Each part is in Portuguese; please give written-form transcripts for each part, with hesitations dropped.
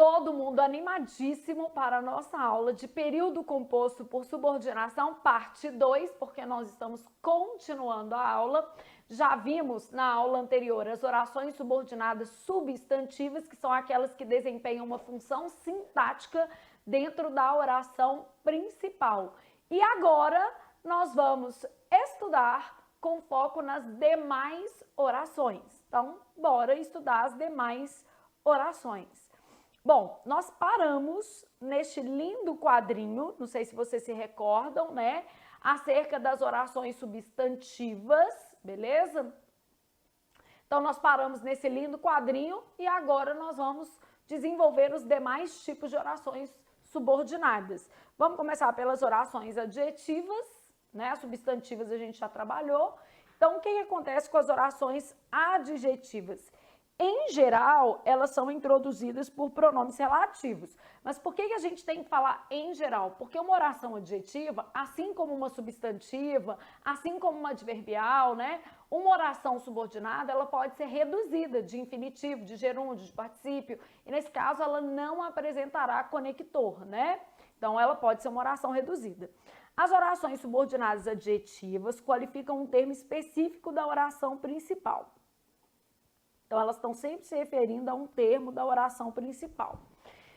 todo mundo animadíssimo para a nossa aula de período composto por subordinação, parte 2, porque nós estamos continuando a aula. Já vimos na aula anterior as orações subordinadas substantivas, que são aquelas que desempenham uma função sintática dentro da oração principal. E agora nós vamos estudar com foco nas demais orações. Então, bora estudar as demais orações. Bom, nós paramos neste lindo quadrinho, não sei se vocês se recordam, né? Acerca das orações substantivas, beleza? Então, nós paramos nesse lindo quadrinho e agora nós vamos desenvolver os demais tipos de orações subordinadas. Vamos começar pelas orações adjetivas, né? As substantivas a gente já trabalhou. Então, o que acontece com as orações adjetivas? Em geral, elas são introduzidas por pronomes relativos. Mas por que a gente tem que falar em geral? Porque uma oração adjetiva, assim como uma substantiva, assim como uma adverbial, né? Uma oração subordinada, ela pode ser reduzida de infinitivo, de gerúndio, de particípio. E nesse caso, ela não apresentará conector, né? Então, ela pode ser uma oração reduzida. As orações subordinadas adjetivas qualificam um termo específico da oração principal. Então, elas estão sempre se referindo a um termo da oração principal,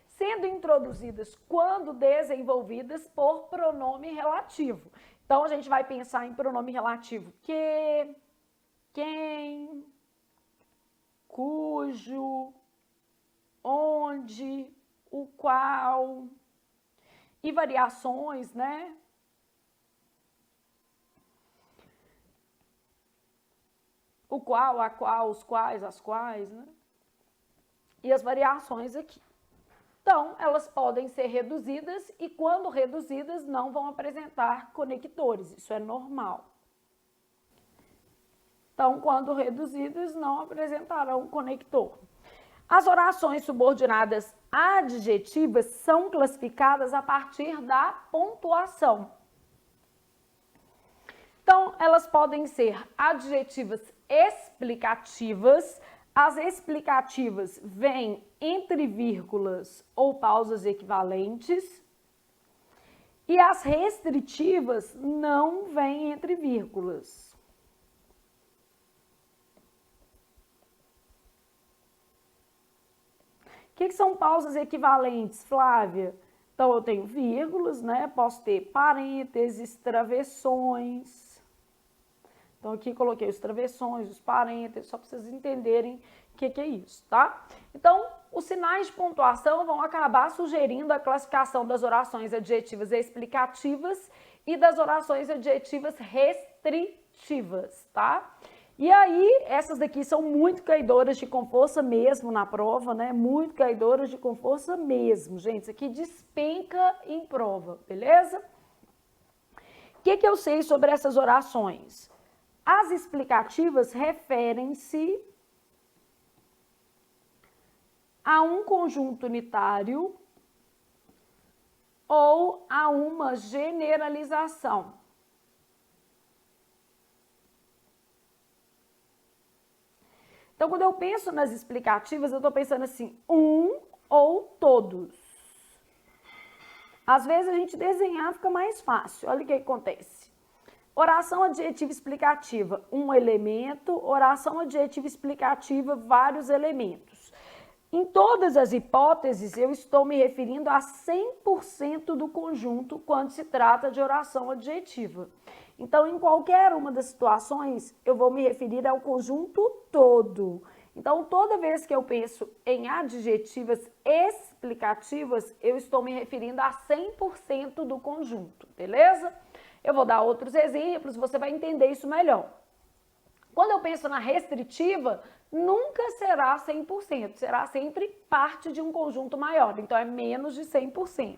sendo introduzidas quando desenvolvidas por pronome relativo. Então, a gente vai pensar em pronome relativo que, quem, cujo, onde, o qual e variações, né? O qual, a qual, os quais, as quais, né? E as variações aqui. Então, elas podem ser reduzidas e, quando reduzidas, não vão apresentar conectores. Isso é normal. Então, quando reduzidas, não apresentarão conector. As orações subordinadas adjetivas são classificadas a partir da pontuação. Então, elas podem ser adjetivas explicativas. As explicativas vêm entre vírgulas ou pausas equivalentes. E as restritivas não vêm entre vírgulas. O que são pausas equivalentes, Flávia? Então, eu tenho vírgulas, né? Posso ter parênteses, travessões. Então, aqui coloquei os travessões, os parênteses, só para vocês entenderem o que é isso, tá? Então, os sinais de pontuação vão acabar sugerindo a classificação das orações adjetivas explicativas e das orações adjetivas restritivas, tá? E aí, essas daqui são muito caidoras de com força mesmo na prova, né? Muito caidoras de com força mesmo, gente. Isso aqui despenca em prova, beleza? O que eu sei sobre essas orações? As explicativas referem-se a um conjunto unitário ou a uma generalização. Então, quando eu penso nas explicativas, eu estou pensando assim, um ou todos. Às vezes a gente desenhar fica mais fácil. Olha o que acontece. Oração adjetiva explicativa, um elemento. Oração adjetiva explicativa, vários elementos. Em todas as hipóteses, eu estou me referindo a 100% do conjunto quando se trata de oração adjetiva. Então, em qualquer uma das situações, eu vou me referir ao conjunto todo. Então, toda vez que eu penso em adjetivas explicativas, eu estou me referindo a 100% do conjunto, beleza? Eu vou dar outros exemplos, você vai entender isso melhor. Quando eu penso na restritiva, nunca será 100%, será sempre parte de um conjunto maior, então é menos de 100%.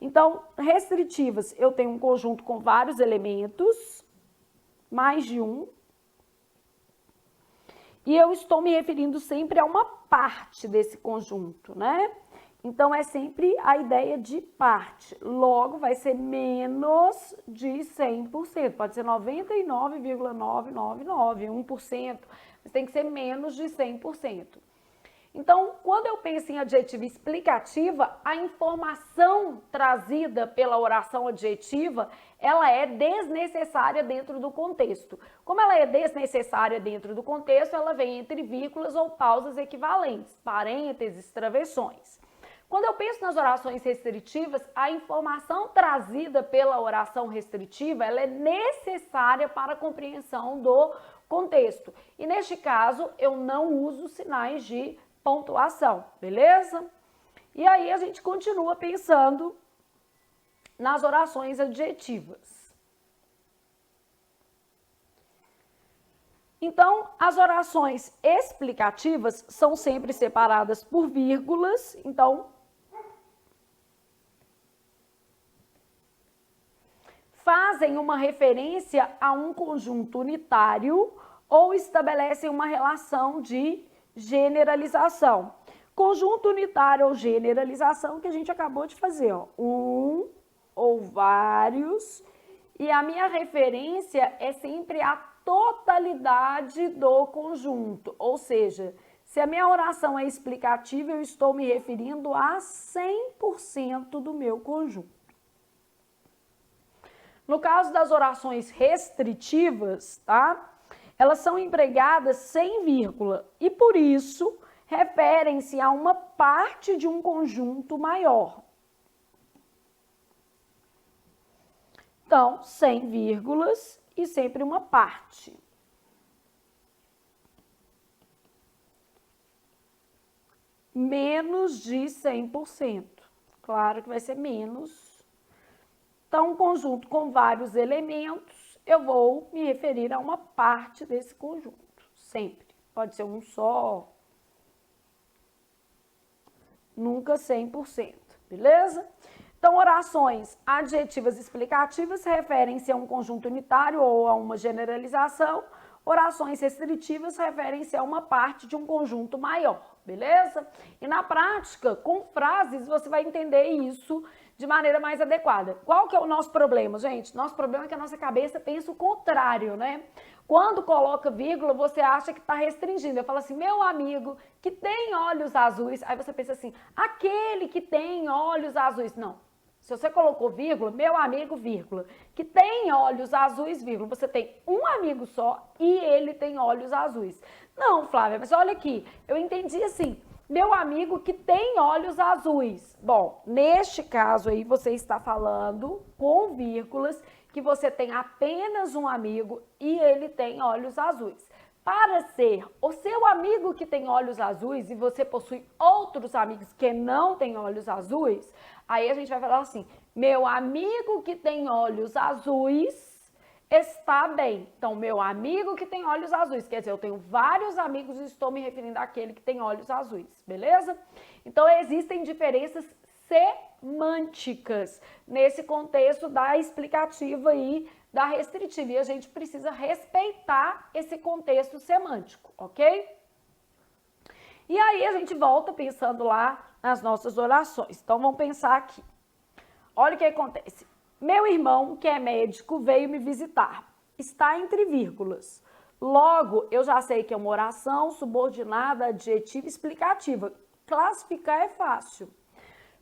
Então, restritivas, eu tenho um conjunto com vários elementos, mais de um, e eu estou me referindo sempre a uma parte desse conjunto, né? Então, é sempre a ideia de parte. Logo, vai ser menos de 100%. Pode ser 99,999, 1%, mas tem que ser menos de 100%. Então, quando eu penso em adjetiva explicativa, a informação trazida pela oração adjetiva, ela é desnecessária dentro do contexto. Como ela é desnecessária dentro do contexto, ela vem entre vírgulas ou pausas equivalentes, parênteses, travessões. Quando eu penso nas orações restritivas, a informação trazida pela oração restritiva, ela é necessária para a compreensão do contexto. E neste caso, eu não uso sinais de pontuação, beleza? E aí a gente continua pensando nas orações adjetivas. Então, as orações explicativas são sempre separadas por vírgulas, então fazem uma referência a um conjunto unitário ou estabelecem uma relação de generalização. Conjunto unitário ou generalização que a gente acabou de fazer, ó. Um ou vários, e a minha referência é sempre a totalidade do conjunto, ou seja, se a minha oração é explicativa, eu estou me referindo a 100% do meu conjunto. No caso das orações restritivas, tá? Elas são empregadas sem vírgula e, por isso, referem-se a uma parte de um conjunto maior. Então, sem vírgulas e sempre uma parte. Menos de 100%. Claro que vai ser menos. Então, um conjunto com vários elementos, eu vou me referir a uma parte desse conjunto, sempre. Pode ser um só, nunca 100%, beleza? Então, orações adjetivas explicativas referem-se a um conjunto unitário ou a uma generalização. Orações restritivas referem-se a uma parte de um conjunto maior, beleza? E na prática, com frases, você vai entender isso de maneira mais adequada. Qual que é o nosso problema, gente? Nosso problema é que a nossa cabeça pensa o contrário, né? Quando coloca vírgula, você acha que está restringindo. Eu falo assim, meu amigo que tem olhos azuis. Aí você pensa assim, aquele que tem olhos azuis. Não. Se você colocou vírgula, meu amigo, vírgula, que tem olhos azuis, vírgula, você tem um amigo só e ele tem olhos azuis. Não, Flávia, mas olha aqui, eu entendi assim, meu amigo que tem olhos azuis. Bom, neste caso aí você está falando com vírgulas que você tem apenas um amigo e ele tem olhos azuis. Para ser o seu amigo que tem olhos azuis e você possui outros amigos que não têm olhos azuis, aí a gente vai falar assim, meu amigo que tem olhos azuis está bem. Então, meu amigo que tem olhos azuis, quer dizer, eu tenho vários amigos e estou me referindo àquele que tem olhos azuis, beleza? Então, existem diferenças semânticas nesse contexto da explicativa e da restritiva. E a gente precisa respeitar esse contexto semântico, ok? E aí a gente volta pensando lá nas nossas orações. Então, vamos pensar aqui. Olha o que acontece. Meu irmão, que é médico, veio me visitar. Está entre vírgulas. Logo, eu já sei que é uma oração subordinada, adjetiva, explicativa. Classificar é fácil.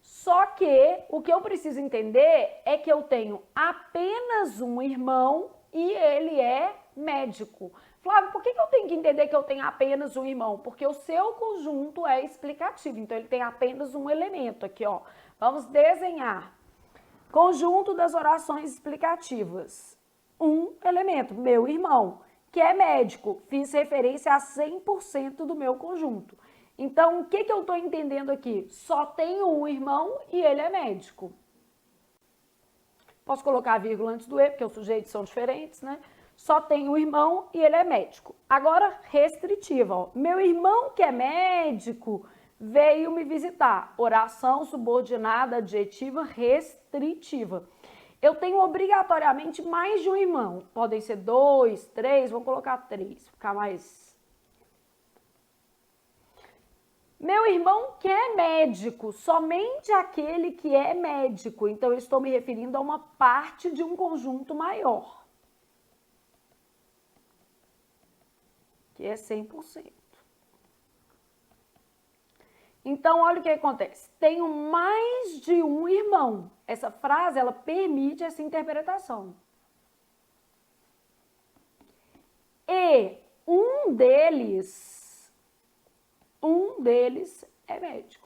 Só que o que eu preciso entender é que eu tenho apenas um irmão e ele é médico. Flávio, por que eu tenho que entender que eu tenho apenas um irmão? Porque o seu conjunto é explicativo, então ele tem apenas um elemento aqui, ó. Vamos desenhar. Conjunto das orações explicativas. Um elemento, meu irmão, que é médico. Fiz referência a 100% do meu conjunto. Então, o que eu estou entendendo aqui? Só tenho um irmão e ele é médico. Posso colocar a vírgula antes do E, porque os sujeitos são diferentes, né? Só tenho um irmão e ele é médico. Agora, restritiva, ó. Meu irmão que é médico veio me visitar. Oração subordinada, adjetiva, restritiva. Eu tenho obrigatoriamente mais de um irmão. Podem ser 2, 3, vamos colocar 3, ficar mais... Meu irmão que é médico, somente aquele que é médico. Então, eu estou me referindo a uma parte de um conjunto maior, que é 100%. Então, olha o que acontece. Tenho mais de um irmão. Essa frase, ela permite essa interpretação. E um deles é médico.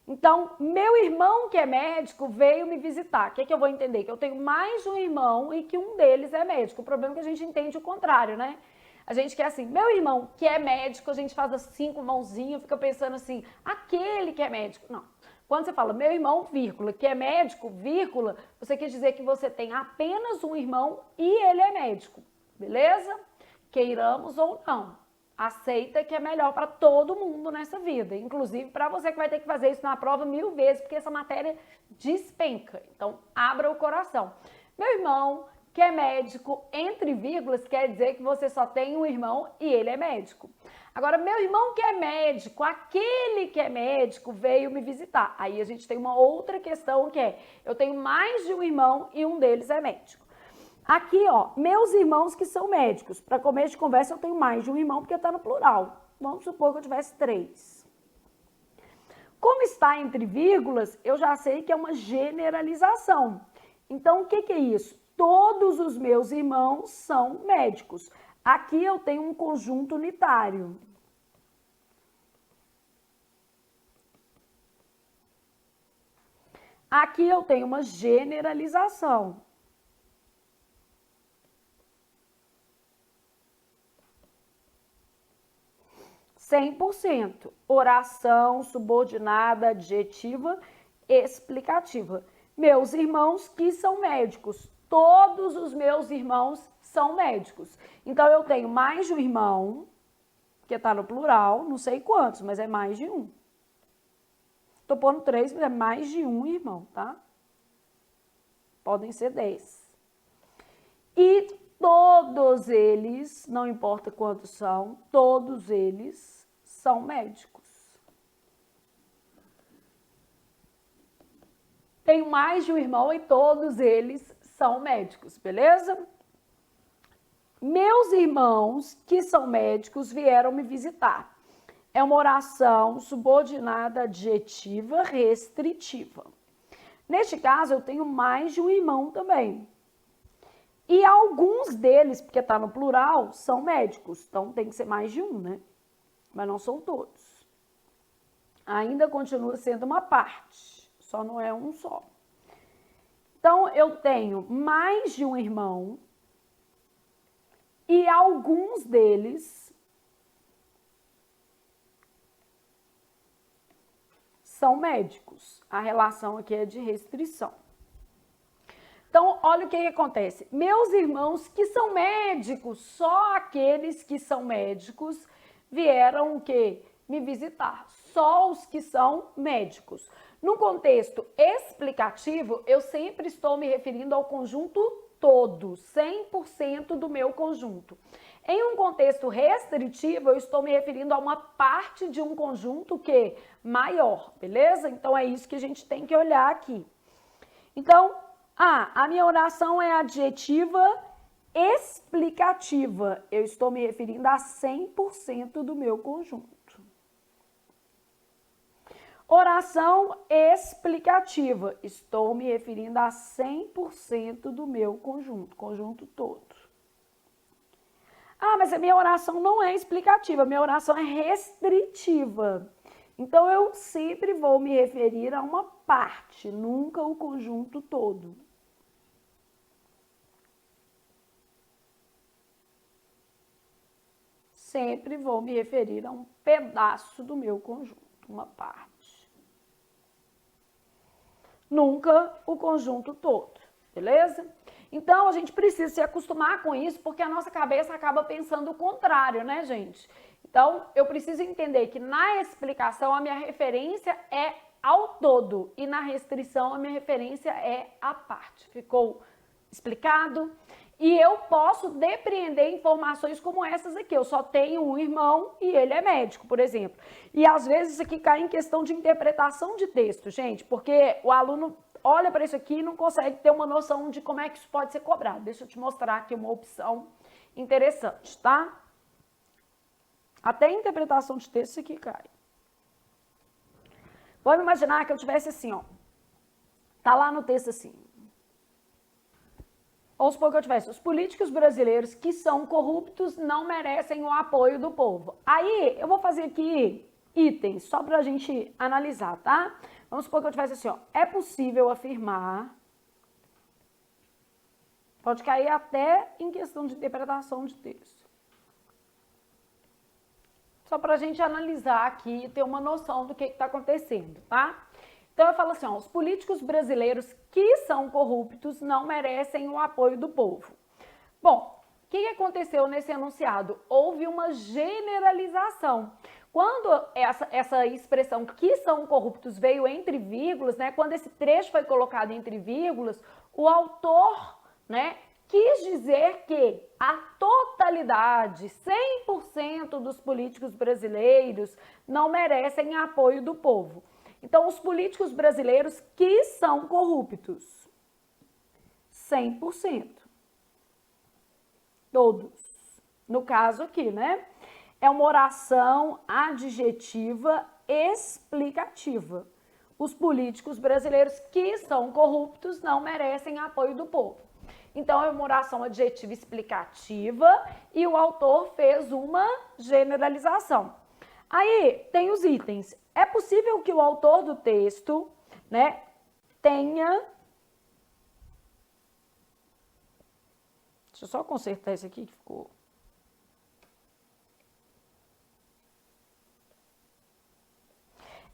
Então, meu irmão que é médico veio me visitar. O que é que eu vou entender? Que eu tenho mais de um irmão e que um deles é médico. O problema é que a gente entende o contrário, né? A gente quer assim, meu irmão que é médico, a gente faz assim com mãozinha, fica pensando assim, aquele que é médico. Não. Quando você fala meu irmão, vírgula, que é médico, vírgula, você quer dizer que você tem apenas um irmão e ele é médico. Beleza? Queiramos ou não. Aceita que é melhor para todo mundo nessa vida, inclusive para você que vai ter que fazer isso na prova 1000 vezes, porque essa matéria despenca. Então, abra o coração. Meu irmão, que é médico, entre vírgulas, quer dizer que você só tem um irmão e ele é médico. Agora, meu irmão que é médico, aquele que é médico veio me visitar. Aí a gente tem uma outra questão que é, eu tenho mais de um irmão e um deles é médico. Aqui, ó, meus irmãos que são médicos. Para começo de conversa, eu tenho mais de um irmão porque está no plural. Vamos supor que eu tivesse 3. Como está entre vírgulas, eu já sei que é uma generalização. Então, o que é isso? Todos os meus irmãos são médicos. Aqui eu tenho um conjunto unitário. Aqui eu tenho uma generalização. 100%. Oração subordinada, adjetiva, explicativa. Meus irmãos que são médicos. Todos os meus irmãos são médicos. Então, eu tenho mais de um irmão, que está no plural, não sei quantos, mas é mais de um. Estou pondo 3, mas é mais de um irmão, tá? Podem ser 10. E todos eles, não importa quantos são, todos eles são médicos. Tenho mais de um irmão e todos eles são médicos, beleza? Meus irmãos que são médicos vieram me visitar. É uma oração subordinada adjetiva restritiva. Neste caso, eu tenho mais de um irmão também. E alguns deles, porque está no plural, são médicos. Então, tem que ser mais de um, né? Mas não são todos. Ainda continua sendo uma parte, só não é um só. Então, eu tenho mais de um irmão e alguns deles são médicos. A relação aqui é de restrição. Então, olha o que acontece. Meus irmãos que são médicos, só aqueles que são médicos vieram o quê? Me visitar. Só os que são médicos. No contexto explicativo, eu sempre estou me referindo ao conjunto todo, 100% do meu conjunto. Em um contexto restritivo, eu estou me referindo a uma parte de um conjunto que maior, beleza? Então, é isso que a gente tem que olhar aqui. Então, a minha oração é adjetiva explicativa. Eu estou me referindo a 100% do meu conjunto. Oração explicativa. Estou me referindo a 100% do meu conjunto, conjunto todo. Mas a minha oração não é explicativa, a minha oração é restritiva. Então, eu sempre vou me referir a uma parte, nunca o conjunto todo. Sempre vou me referir a um pedaço do meu conjunto, uma parte. Nunca o conjunto todo, beleza? Então, a gente precisa se acostumar com isso, porque a nossa cabeça acaba pensando o contrário, né, gente? Então, eu preciso entender que na explicação a minha referência é ao todo e na restrição a minha referência é à parte. Ficou explicado? E eu posso depreender informações como essas aqui. Eu só tenho um irmão e ele é médico, por exemplo. E às vezes isso aqui cai em questão de interpretação de texto, gente, porque o aluno olha para isso aqui e não consegue ter uma noção de como é que isso pode ser cobrado. Deixa eu te mostrar aqui uma opção interessante, tá? Até a interpretação de texto isso aqui cai. Vamos imaginar que eu tivesse assim, ó. Tá lá no texto assim. Vamos supor que eu tivesse, os políticos brasileiros que são corruptos não merecem o apoio do povo. Aí, eu vou fazer aqui itens, só pra gente analisar, tá? Vamos supor que eu tivesse assim, ó, é possível afirmar, pode cair até em questão de interpretação de texto. Só pra gente analisar aqui e ter uma noção do que está acontecendo, tá? Então, eu falo assim, ó, os políticos brasileiros que são corruptos não merecem o apoio do povo. Bom, o que aconteceu nesse enunciado? Houve uma generalização. Quando essa expressão que são corruptos veio entre vírgulas, né, quando esse trecho foi colocado entre vírgulas, o autor, né, quis dizer que a totalidade, 100% dos políticos brasileiros não merecem apoio do povo. Então, os políticos brasileiros que são corruptos, 100%. Todos. No caso aqui, né? É uma oração adjetiva explicativa. Os políticos brasileiros que são corruptos não merecem apoio do povo. Então, é uma oração adjetiva explicativa e o autor fez uma generalização. Aí, tem os itens. É possível que o autor do texto, né, tenha... Deixa eu só consertar esse aqui que ficou...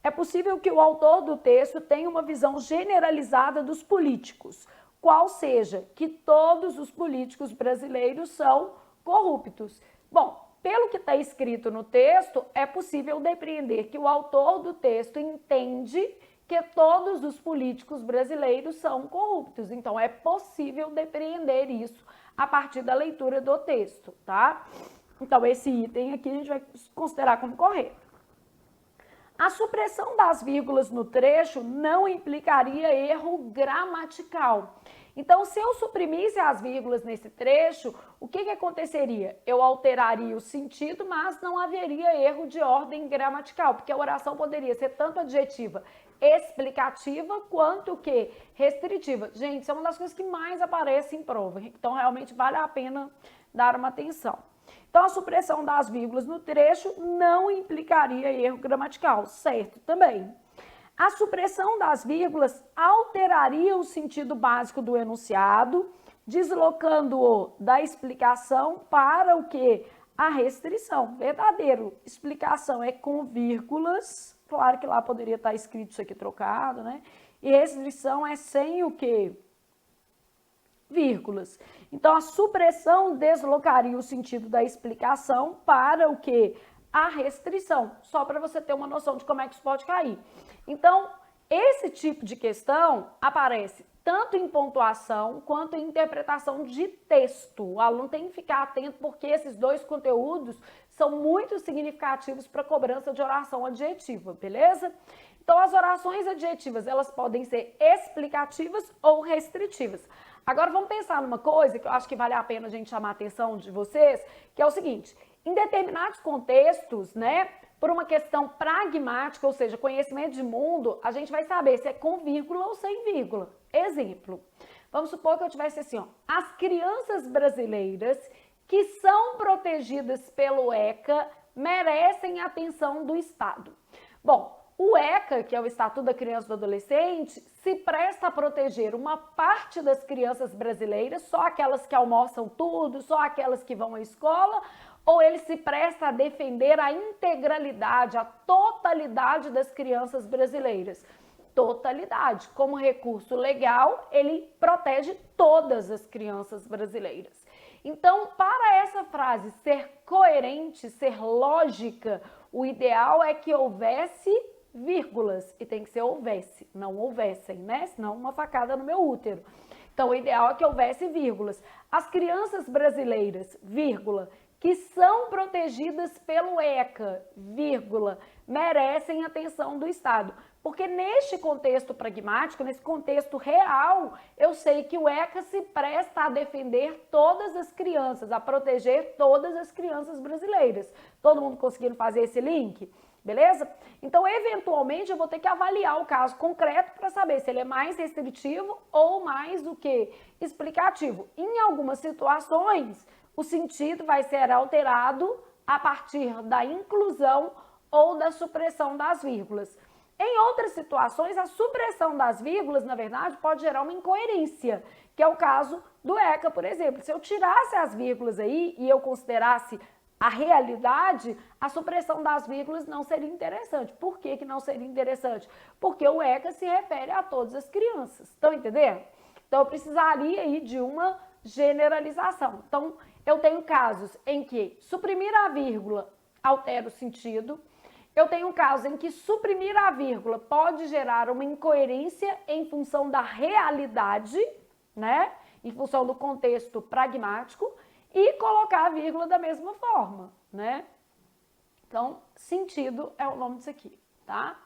É possível que o autor do texto tenha uma visão generalizada dos políticos, qual seja que todos os políticos brasileiros são corruptos. Bom, pelo que está escrito no texto, é possível depreender que o autor do texto entende que todos os políticos brasileiros são corruptos. Então, é possível depreender isso a partir da leitura do texto, tá? Então, esse item aqui a gente vai considerar como correto. A supressão das vírgulas no trecho não implicaria erro gramatical. Então, se eu suprimisse as vírgulas nesse trecho, o que aconteceria? Eu alteraria o sentido, mas não haveria erro de ordem gramatical, porque a oração poderia ser tanto adjetiva explicativa quanto que restritiva. Gente, isso é uma das coisas que mais aparece em prova, então realmente vale a pena dar uma atenção. Então, a supressão das vírgulas no trecho não implicaria erro gramatical, certo? Também. A supressão das vírgulas alteraria o sentido básico do enunciado, deslocando-o da explicação para o que? A restrição. Verdadeiro. Explicação é com vírgulas, claro que lá poderia estar escrito isso aqui trocado, né? E restrição é sem o quê? Vírgulas. Então, a supressão deslocaria o sentido da explicação para o quê? A restrição, só para você ter uma noção de como é que isso pode cair. Então, esse tipo de questão aparece tanto em pontuação quanto em interpretação de texto. O aluno tem que ficar atento porque esses dois conteúdos são muito significativos para a cobrança de oração adjetiva, beleza? Então, as orações adjetivas, elas podem ser explicativas ou restritivas. Agora, vamos pensar numa coisa que eu acho que vale a pena a gente chamar a atenção de vocês, que é o seguinte: em determinados contextos, né, por uma questão pragmática, ou seja, conhecimento de mundo, a gente vai saber se é com vírgula ou sem vírgula. Exemplo, vamos supor que eu tivesse assim, ó, as crianças brasileiras que são protegidas pelo ECA merecem a atenção do Estado. Bom, o ECA, que é o Estatuto da Criança e do Adolescente, se presta a proteger uma parte das crianças brasileiras, só aquelas que almoçam tudo, só aquelas que vão à escola, ou ele se presta a defender a integralidade, a totalidade das crianças brasileiras? Totalidade. Como recurso legal, ele protege todas as crianças brasileiras. Então, para essa frase ser coerente, ser lógica, o ideal é que houvesse vírgulas, e tem que ser houvesse, não houvessem, né? Senão uma facada no meu útero. Então, o ideal é que houvesse vírgulas. As crianças brasileiras, vírgula, que são protegidas pelo ECA, vírgula, merecem atenção do Estado. Porque neste contexto pragmático, nesse contexto real, eu sei que o ECA se presta a defender todas as crianças, a proteger todas as crianças brasileiras. Todo mundo conseguindo fazer esse link? Beleza? Então, eventualmente, eu vou ter que avaliar o caso concreto para saber se ele é mais restritivo ou mais o que? Explicativo. Em algumas situações, o sentido vai ser alterado a partir da inclusão ou da supressão das vírgulas. Em outras situações, a supressão das vírgulas, na verdade, pode gerar uma incoerência, que é o caso do ECA, por exemplo. Se eu tirasse as vírgulas aí e eu considerasse a realidade, a supressão das vírgulas não seria interessante. Por que que não seria interessante? Porque o ECA se refere a todas as crianças. Estão entendendo? Então, eu precisaria aí de uma generalização. Então, eu tenho casos em que suprimir a vírgula altera o sentido. Eu tenho casos em que suprimir a vírgula pode gerar uma incoerência em função da realidade, né? Em função do contexto pragmático. E colocar a vírgula da mesma forma, né? Então, sentido é o nome disso aqui, tá?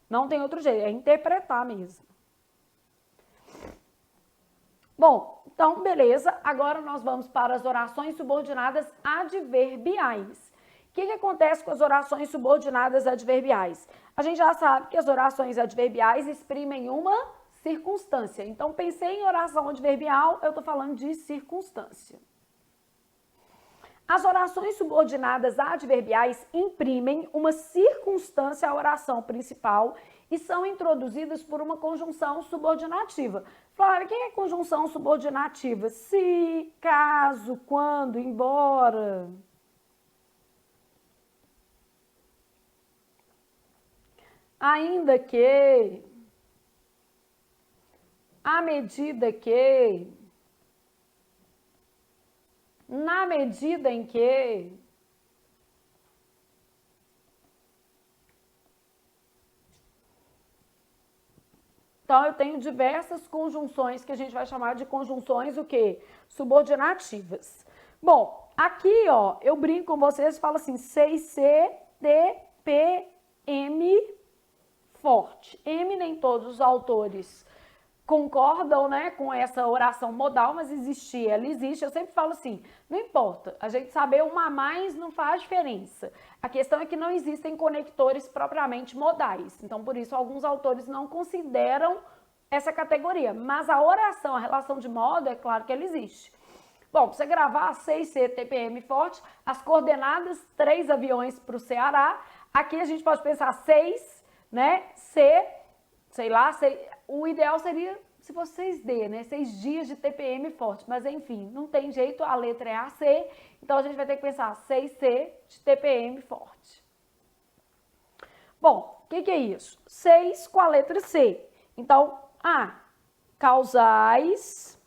Não tem outro jeito, é interpretar mesmo. Bom, então, beleza. Agora nós vamos para as orações subordinadas adverbiais. O que acontece com as orações subordinadas adverbiais? A gente já sabe que as orações adverbiais exprimem uma circunstância. Então, pensei em oração adverbial, eu estou falando de circunstância. As orações subordinadas adverbiais imprimem uma circunstância à oração principal e são introduzidas por uma conjunção subordinativa. Flávia, o que é conjunção subordinativa? Se, caso, quando, embora. Ainda que. À medida que. Na medida em que. Então, eu tenho diversas conjunções que a gente vai chamar de conjunções o quê? Subordinativas. Bom, aqui, ó, eu brinco com vocês e falo assim, C, D, P, M, forte. M nem todos os autores concordam, né, com essa oração modal, mas existir, ela existe. Eu sempre falo assim, não importa, a gente saber uma a mais não faz diferença. A questão é que não existem conectores propriamente modais. Então, por isso, alguns autores não consideram essa categoria. Mas a oração, a relação de modo, é claro que ela existe. Bom, para você gravar C, TPM forte, as coordenadas, 3 aviões para o Ceará. Aqui a gente pode pensar 6, né, C, sei lá, o ideal seria se fosse 6D, né? 6 dias de TPM forte. Mas, enfim, não tem jeito, a letra é AC. Então, a gente vai ter que pensar 6C de TPM forte. Bom, o que é isso? 6 com a letra C. Então, A, causais,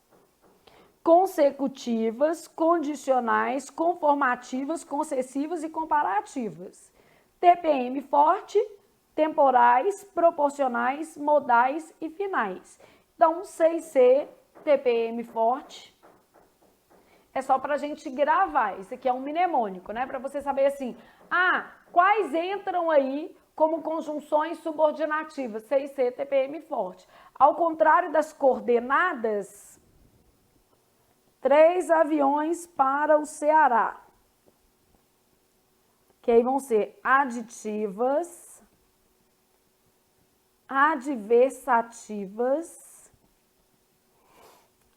consecutivas, condicionais, conformativas, concessivas e comparativas. TPM forte, temporais, proporcionais, modais e finais. Então, 6C, TPM forte, é só para a gente gravar. Isso aqui é um mnemônico, né? Para você saber assim, quais entram aí como conjunções subordinativas? 6C, TPM forte. Ao contrário das coordenadas, 3 aviões para o Ceará. Que aí vão ser aditivas, adversativas,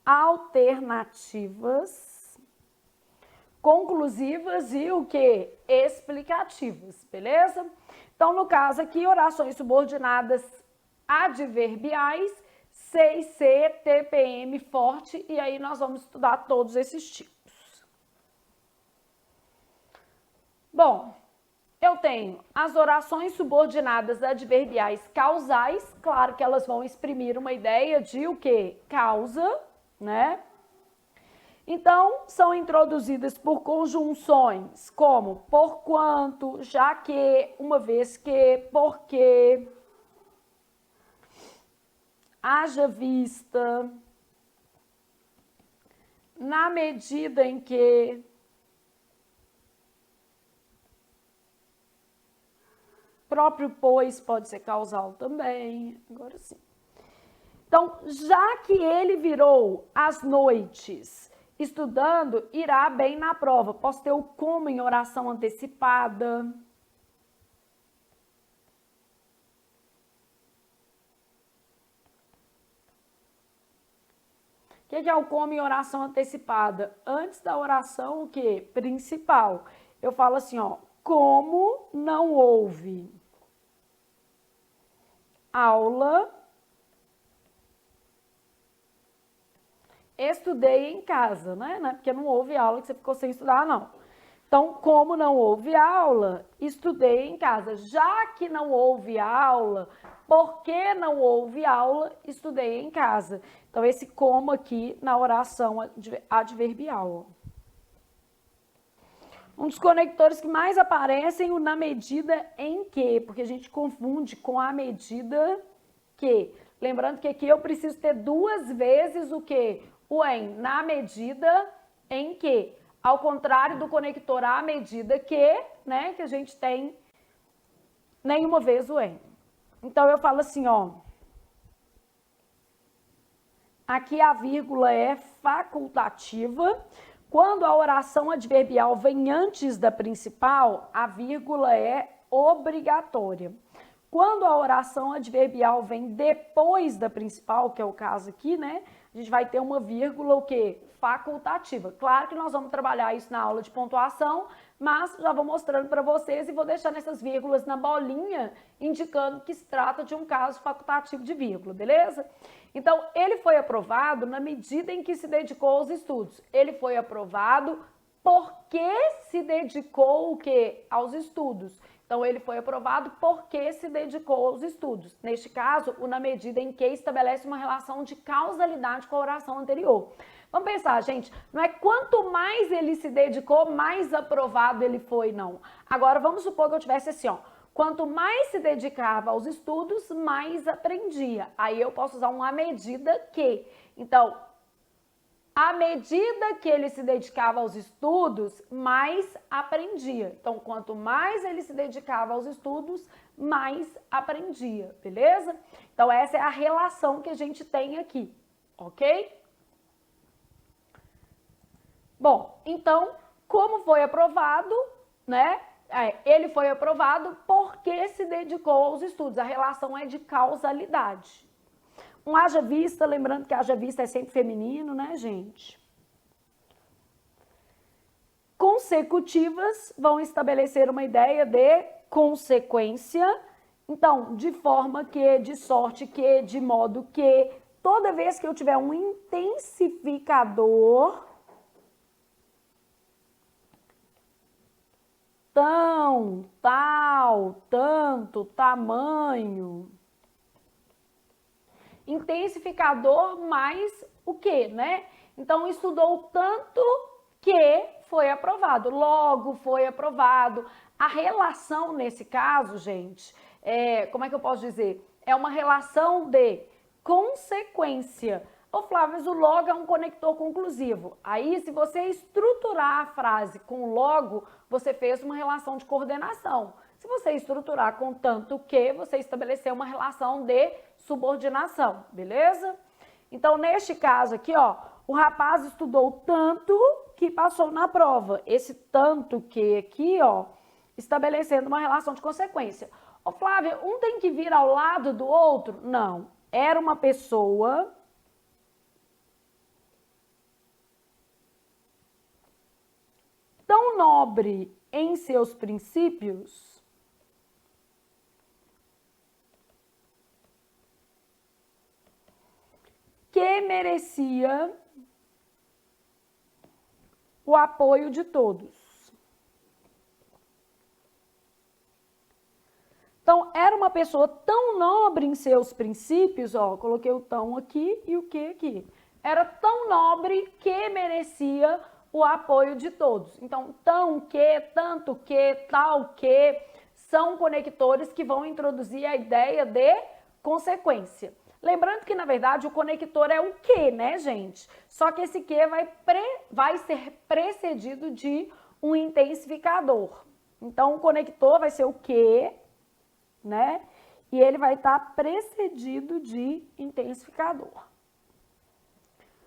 alternativas, conclusivas e o que? Explicativas, beleza? Então, no caso aqui, orações subordinadas adverbiais, 6C, TPM forte, e aí nós vamos estudar todos esses tipos. Bom, eu tenho as orações subordinadas adverbiais causais, claro que elas vão exprimir uma ideia de o quê? Causa, né? Então, são introduzidas por conjunções como porquanto, já que, uma vez que, porque, haja vista, na medida em que, Próprio pois pode ser causal também. Agora sim. Então, já que ele virou as noites estudando, irá bem na prova. Posso ter o como em oração antecipada. O que é o como em oração antecipada? Antes da oração, o quê? Principal. Eu falo assim, ó, como não houve aula, estudei em casa, né? Porque não houve aula que você ficou sem estudar, não. Então, como não houve aula, estudei em casa. Já que não houve aula, porque não houve aula, estudei em casa. Então, esse como aqui na oração adverbial. Um dos conectores que mais aparecem, o na medida em que, porque a gente confunde com a medida que. Lembrando que aqui eu preciso ter duas vezes o que? O em, na medida em que. Ao contrário do conector à medida que, né, que a gente tem nenhuma vez o em. Então, eu falo assim, ó. Aqui a vírgula é facultativa. Quando a oração adverbial vem antes da principal, a vírgula é obrigatória. Quando a oração adverbial vem depois da principal, que é o caso aqui, né? A gente vai ter uma vírgula, o quê? Facultativa. Claro que nós vamos trabalhar isso na aula de pontuação, mas já vou mostrando para vocês e vou deixando essas vírgulas na bolinha, indicando que se trata de um caso facultativo de vírgula, beleza? Então, ele foi aprovado na medida em que se dedicou aos estudos. Ele foi aprovado porque se dedicou o quê? Aos estudos. Então, ele foi aprovado porque se dedicou aos estudos. Neste caso, o na medida em que estabelece uma relação de causalidade com a oração anterior. Vamos pensar, gente, não é quanto mais ele se dedicou, mais aprovado ele foi, não. Agora, vamos supor que eu tivesse assim, ó. Quanto mais se dedicava aos estudos, mais aprendia. Aí eu posso usar um à medida que. Então, à medida que ele se dedicava aos estudos, mais aprendia. Então, quanto mais ele se dedicava aos estudos, mais aprendia, beleza? Então, essa é a relação que a gente tem aqui, ok? Bom, então, como foi aprovado, né? Ele foi aprovado porque se dedicou aos estudos. A relação é de causalidade. Um haja vista, lembrando que haja vista é sempre feminino, né, gente? Consecutivas vão estabelecer uma ideia de consequência. Então, de forma que, de sorte que, de modo que, toda vez que eu tiver um intensificador, tão, tal, tanto, tamanho. Intensificador mais o que, né? Então, estudou tanto que foi aprovado. Logo, foi aprovado. A relação nesse caso, gente, como é que eu posso dizer? É uma relação de consequência. Ô Flávio, mas o logo é um conector conclusivo. Aí, se você estruturar a frase com logo, você fez uma relação de coordenação. Se você estruturar com tanto que, você estabeleceu uma relação de subordinação, beleza? Então, neste caso aqui, ó, o rapaz estudou tanto que passou na prova. Esse tanto que aqui, ó, estabelecendo uma relação de consequência. Ô Flávia, um tem que vir ao lado do outro? Não. Era uma pessoa tão nobre em seus princípios que merecia o apoio de todos. Então, era uma pessoa tão nobre em seus princípios, ó, coloquei o tão aqui e o que aqui. Era tão nobre que merecia o apoio de todos. Então, tão que, tanto que, tal que, são conectores que vão introduzir a ideia de consequência. Lembrando que, na verdade, o conector é o que, né, gente? Só que esse que vai ser precedido de um intensificador. Então, o conector vai ser o que né? E ele vai estar precedido de intensificador.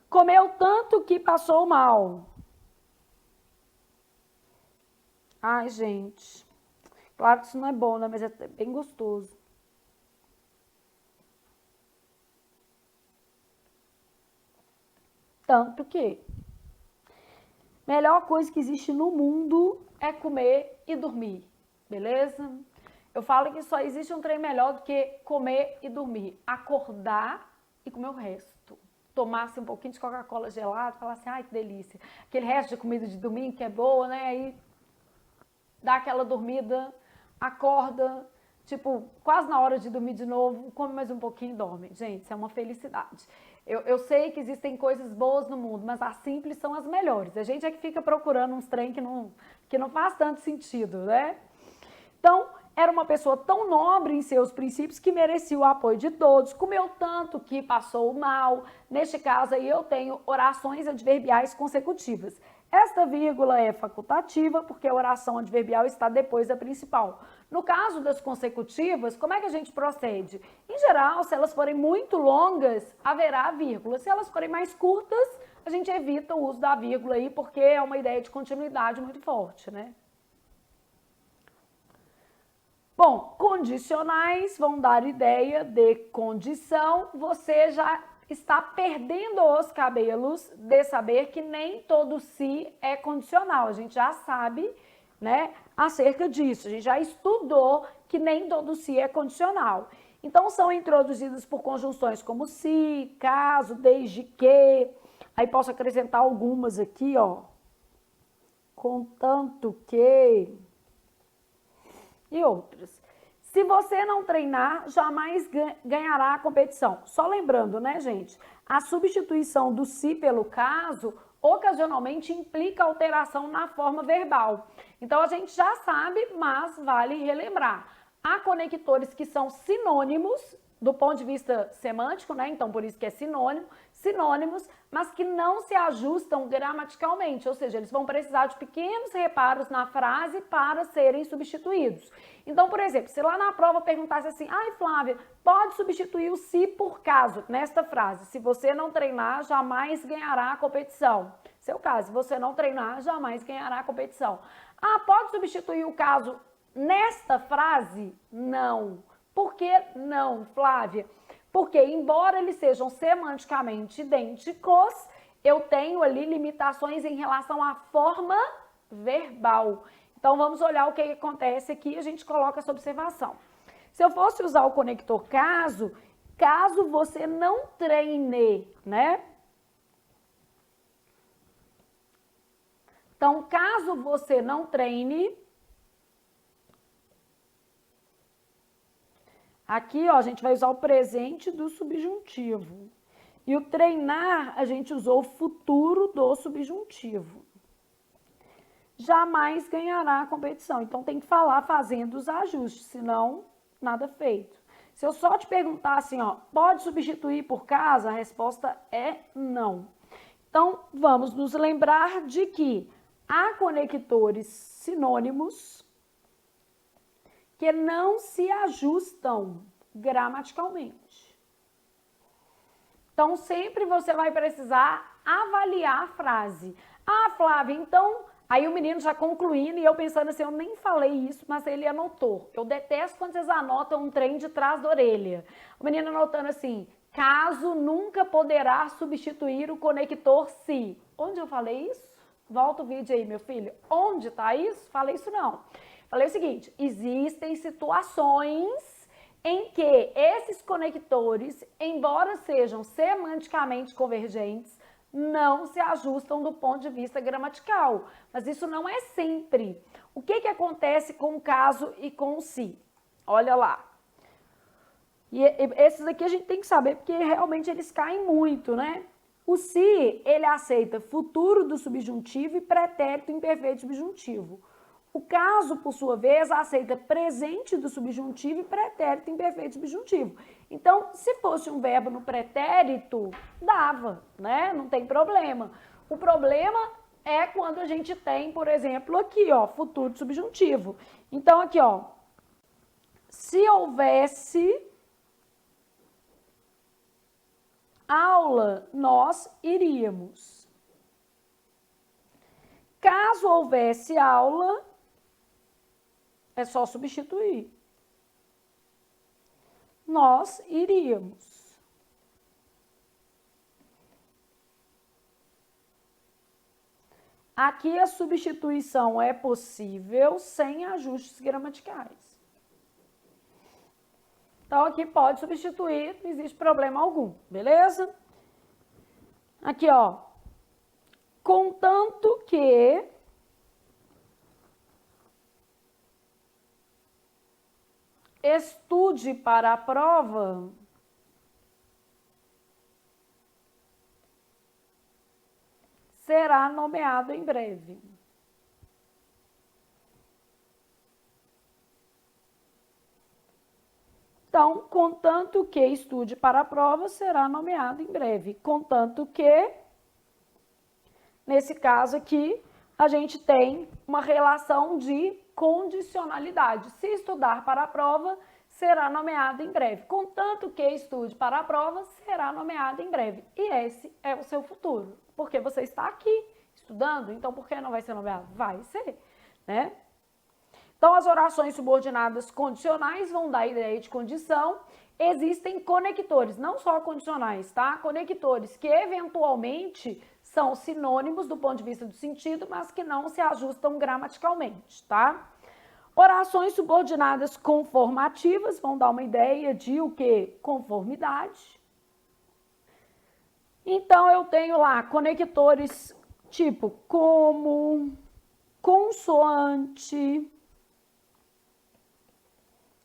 Comeu tanto que passou mal. Ai, gente. Claro que isso não é bom, né? Mas é bem gostoso. Tanto que melhor coisa que existe no mundo é comer e dormir, beleza? Eu falo que só existe um trem melhor do que comer e dormir. Acordar e comer o resto. Tomasse um pouquinho de Coca-Cola gelada, falar assim, ai que delícia. Aquele resto de comida de domingo que é boa, né? Aí dá aquela dormida, acorda, tipo, quase na hora de dormir de novo, come mais um pouquinho e dorme. Gente, isso é uma felicidade. Eu sei que existem coisas boas no mundo, mas as simples são as melhores. A gente é que fica procurando uns trem que não faz tanto sentido, né? Então, era uma pessoa tão nobre em seus princípios que merecia o apoio de todos, comeu tanto que passou mal. Neste caso aí eu tenho orações adverbiais consecutivas. Esta vírgula é facultativa porque a oração adverbial está depois da principal. No caso das consecutivas, como é que a gente procede? Em geral, se elas forem muito longas, haverá vírgula. Se elas forem mais curtas, a gente evita o uso da vírgula aí porque é uma ideia de continuidade muito forte, né? Bom, condicionais vão dar ideia de condição. Você já está perdendo os cabelos de saber que nem todo se é condicional. A gente já sabe, né, acerca disso. A gente já estudou que nem todo se é condicional. Então, são introduzidas por conjunções como se, caso, desde que. Aí posso acrescentar algumas aqui, ó. Contanto que... e outras. Se você não treinar, jamais ganhará a competição. Só lembrando, né, gente? A substituição do se pelo caso ocasionalmente implica alteração na forma verbal. Então, a gente já sabe, mas vale relembrar. Há conectores que são sinônimos do ponto de vista semântico, né? Então, por isso que é sinônimos, mas que não se ajustam gramaticalmente, ou seja, eles vão precisar de pequenos reparos na frase para serem substituídos. Então, por exemplo, se lá na prova perguntasse assim, ai Flávia, pode substituir o se por caso, nesta frase, se você não treinar, jamais ganhará a competição. Seu caso, se você não treinar, jamais ganhará a competição. Ah, pode substituir o caso nesta frase? Não. Por que não, Flávia? Porque, embora eles sejam semanticamente idênticos, eu tenho ali limitações em relação à forma verbal. Então, vamos olhar o que acontece aqui e a gente coloca essa observação. Se eu fosse usar o conector caso você não treine, né? Então, caso você não treine... aqui, ó, a gente vai usar o presente do subjuntivo. E o treinar, a gente usou o futuro do subjuntivo. Jamais ganhará a competição. Então, tem que falar fazendo os ajustes, senão, nada feito. Se eu só te perguntar assim, ó, pode substituir por caso? A resposta é não. Então, vamos nos lembrar de que há conectores sinônimos que não se ajustam gramaticalmente. Então, sempre você vai precisar avaliar a frase. Ah, Flávia, então... aí o menino já concluindo e eu pensando assim, eu nem falei isso, mas ele anotou. Eu detesto quando vocês anotam um trem de trás da orelha. O menino anotando assim, caso nunca poderá substituir o conector se. Onde eu falei isso? Volta o vídeo aí, meu filho. Onde tá isso? Falei isso não. Falei o seguinte, existem situações em que esses conectores, embora sejam semanticamente convergentes, não se ajustam do ponto de vista gramatical. Mas isso não é sempre. O que acontece com o caso e com o se? Olha lá. E esses aqui a gente tem que saber porque realmente eles caem muito, né? O se, ele aceita futuro do subjuntivo e pretérito imperfeito subjuntivo. O caso, por sua vez, aceita presente do subjuntivo e pretérito imperfeito subjuntivo. Então, se fosse um verbo no pretérito, dava, né? Não tem problema. O problema é quando a gente tem, por exemplo, aqui, ó, futuro subjuntivo. Então, aqui, ó, Se houvesse aula, nós iríamos. Caso houvesse aula, é só substituir. Nós iríamos. Aqui a substituição é possível sem ajustes gramaticais. Então, aqui pode substituir, não existe problema algum, beleza? Aqui, ó. Contanto que estude para a prova, será nomeado em breve. Então, contanto que estude para a prova, será nomeado em breve. Contanto que, nesse caso aqui, a gente tem uma relação de condicionalidade. Se estudar para a prova, será nomeado em breve. Contanto que estude para a prova, será nomeado em breve. E esse é o seu futuro. Porque você está aqui estudando, então por que não vai ser nomeado? Vai ser, né? Então, as orações subordinadas condicionais vão dar a ideia de condição. Existem conectores, não só condicionais, tá? Conectores que eventualmente são sinônimos do ponto de vista do sentido, mas que não se ajustam gramaticalmente, tá? Orações subordinadas conformativas vão dar uma ideia de o quê? Conformidade. Então, eu tenho lá conectores tipo como, consoante,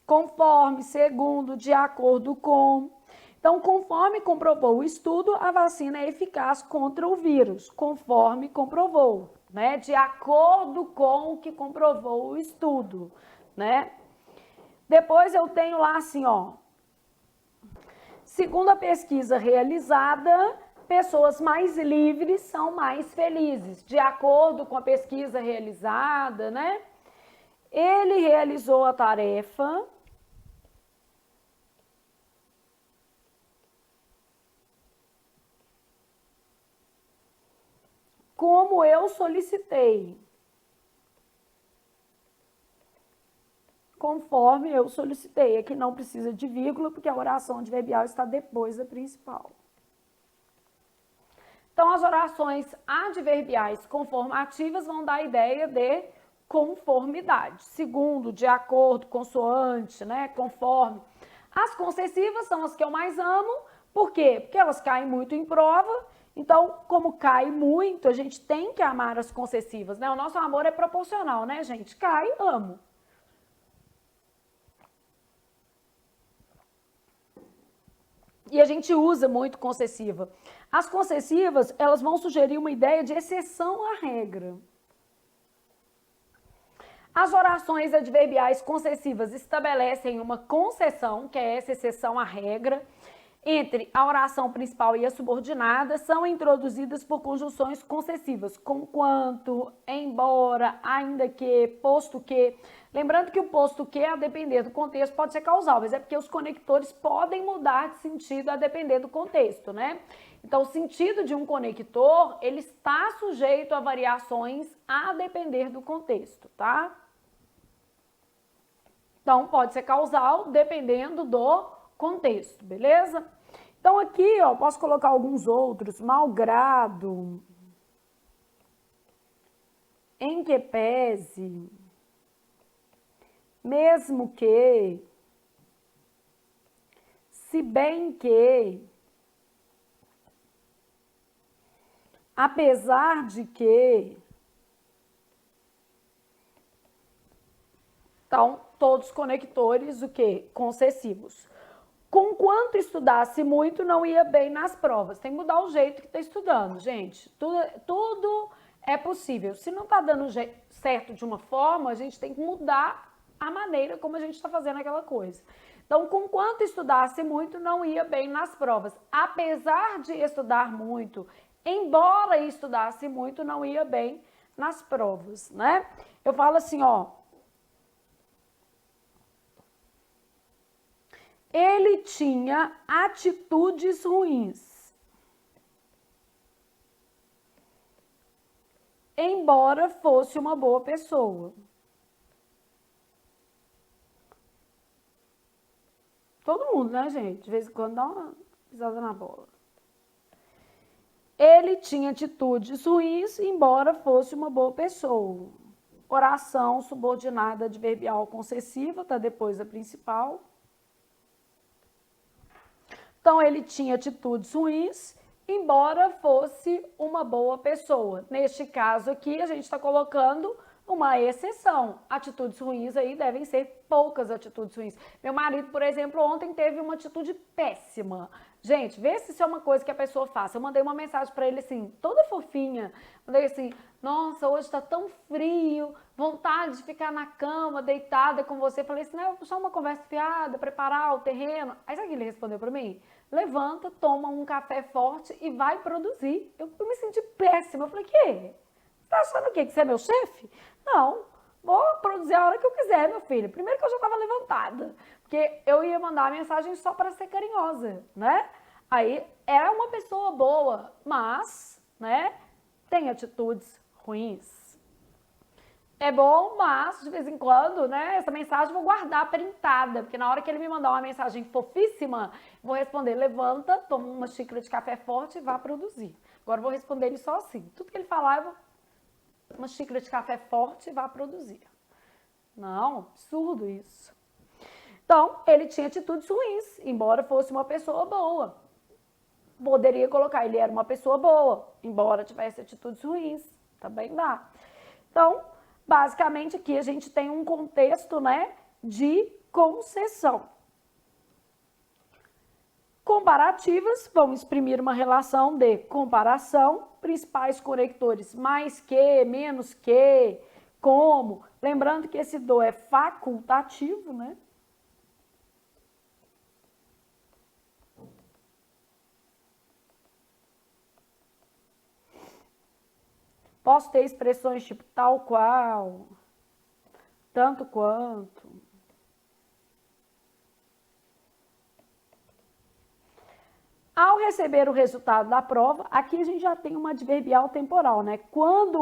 conforme, segundo, de acordo com. Então, conforme comprovou o estudo, a vacina é eficaz contra o vírus, conforme comprovou, né? De acordo com o que comprovou o estudo, né? Depois eu tenho lá assim, ó. Segundo a pesquisa realizada, pessoas mais livres são mais felizes, de acordo com a pesquisa realizada, né? Ele realizou a tarefa como eu solicitei, conforme eu solicitei. Aqui não precisa de vírgula, porque a oração adverbial está depois da principal. Então, as orações adverbiais conformativas vão dar a ideia de conformidade. Segundo, de acordo, consoante, né? Conforme. As concessivas são as que eu mais amo. Por quê? Porque elas caem muito em prova. Então, como cai muito, a gente tem que amar as concessivas, né? O nosso amor é proporcional, né, gente? Cai, amo. E a gente usa muito concessiva. As concessivas, elas vão sugerir uma ideia de exceção à regra. As orações adverbiais concessivas estabelecem uma concessão, que é essa exceção à regra, entre a oração principal e a subordinada, são introduzidas por conjunções concessivas, conquanto, embora, ainda que, posto que. Lembrando que o posto que, a depender do contexto, pode ser causal, mas é porque os conectores podem mudar de sentido a depender do contexto, né? Então, o sentido de um conector, ele está sujeito a variações a depender do contexto, tá? Então, pode ser causal dependendo do contexto, beleza? Então, aqui, ó, posso colocar alguns outros. Malgrado, em que pese, mesmo que, se bem que, apesar de que. Então, todos conectores, o quê? Concessivos. Conquanto estudasse muito, não ia bem nas provas. Tem que mudar o jeito que está estudando, gente. Tudo é possível. Se não está dando certo de uma forma, a gente tem que mudar a maneira como a gente está fazendo aquela coisa. Então, conquanto estudasse muito, não ia bem nas provas. Apesar de estudar muito, embora estudasse muito, não ia bem nas provas, né? Eu falo assim, ó. Ele tinha atitudes ruins, embora fosse uma boa pessoa. Todo mundo, né, gente? De vez em quando dá uma pisada na bola. Ele tinha atitudes ruins, embora fosse uma boa pessoa. Oração subordinada adverbial concessiva, tá depois da principal. Então, ele tinha atitudes ruins, embora fosse uma boa pessoa. Neste caso aqui, a gente está colocando uma exceção. Atitudes ruins aí devem ser poucas atitudes ruins. Meu marido, por exemplo, ontem teve uma atitude péssima. Gente, vê se isso é uma coisa que a pessoa faça. Eu mandei uma mensagem para ele assim, toda fofinha. Mandei assim, nossa, hoje tá tão frio, vontade de ficar na cama, deitada com você. Falei assim, não, eu vou puxar uma conversa fiada, preparar o terreno. Aí sabe o que ele respondeu para mim? Levanta, toma um café forte e vai produzir. Eu me senti péssima. Eu falei, que? Você tá achando o quê? Que você é meu chefe? Não, vou produzir a hora que eu quiser, meu filho. Primeiro que eu já estava levantada, porque eu ia mandar a mensagem só para ser carinhosa, né? Aí é uma pessoa boa, mas, né, tem atitudes ruins. É bom, mas de vez em quando, né, essa mensagem eu vou guardar printada, porque na hora que ele me mandar uma mensagem fofíssima, vou responder, levanta, toma uma xícara de café forte e vá produzir. Agora eu vou responder ele só assim. Tudo que ele falar, eu vou uma xícara de café forte e vá produzir. Não, absurdo isso. Então, ele tinha atitudes ruins, embora fosse uma pessoa boa. Poderia colocar, ele era uma pessoa boa, embora tivesse atitudes ruins. Também dá. Então, basicamente aqui a gente tem um contexto, né, de concessão. Comparativas vão exprimir uma relação de comparação, principais conectores mais que, menos que, como. Lembrando que esse do é facultativo, né? Posso ter expressões tipo tal qual, tanto quanto. Ao receber o resultado da prova, aqui a gente já tem uma adverbial temporal, né? Quando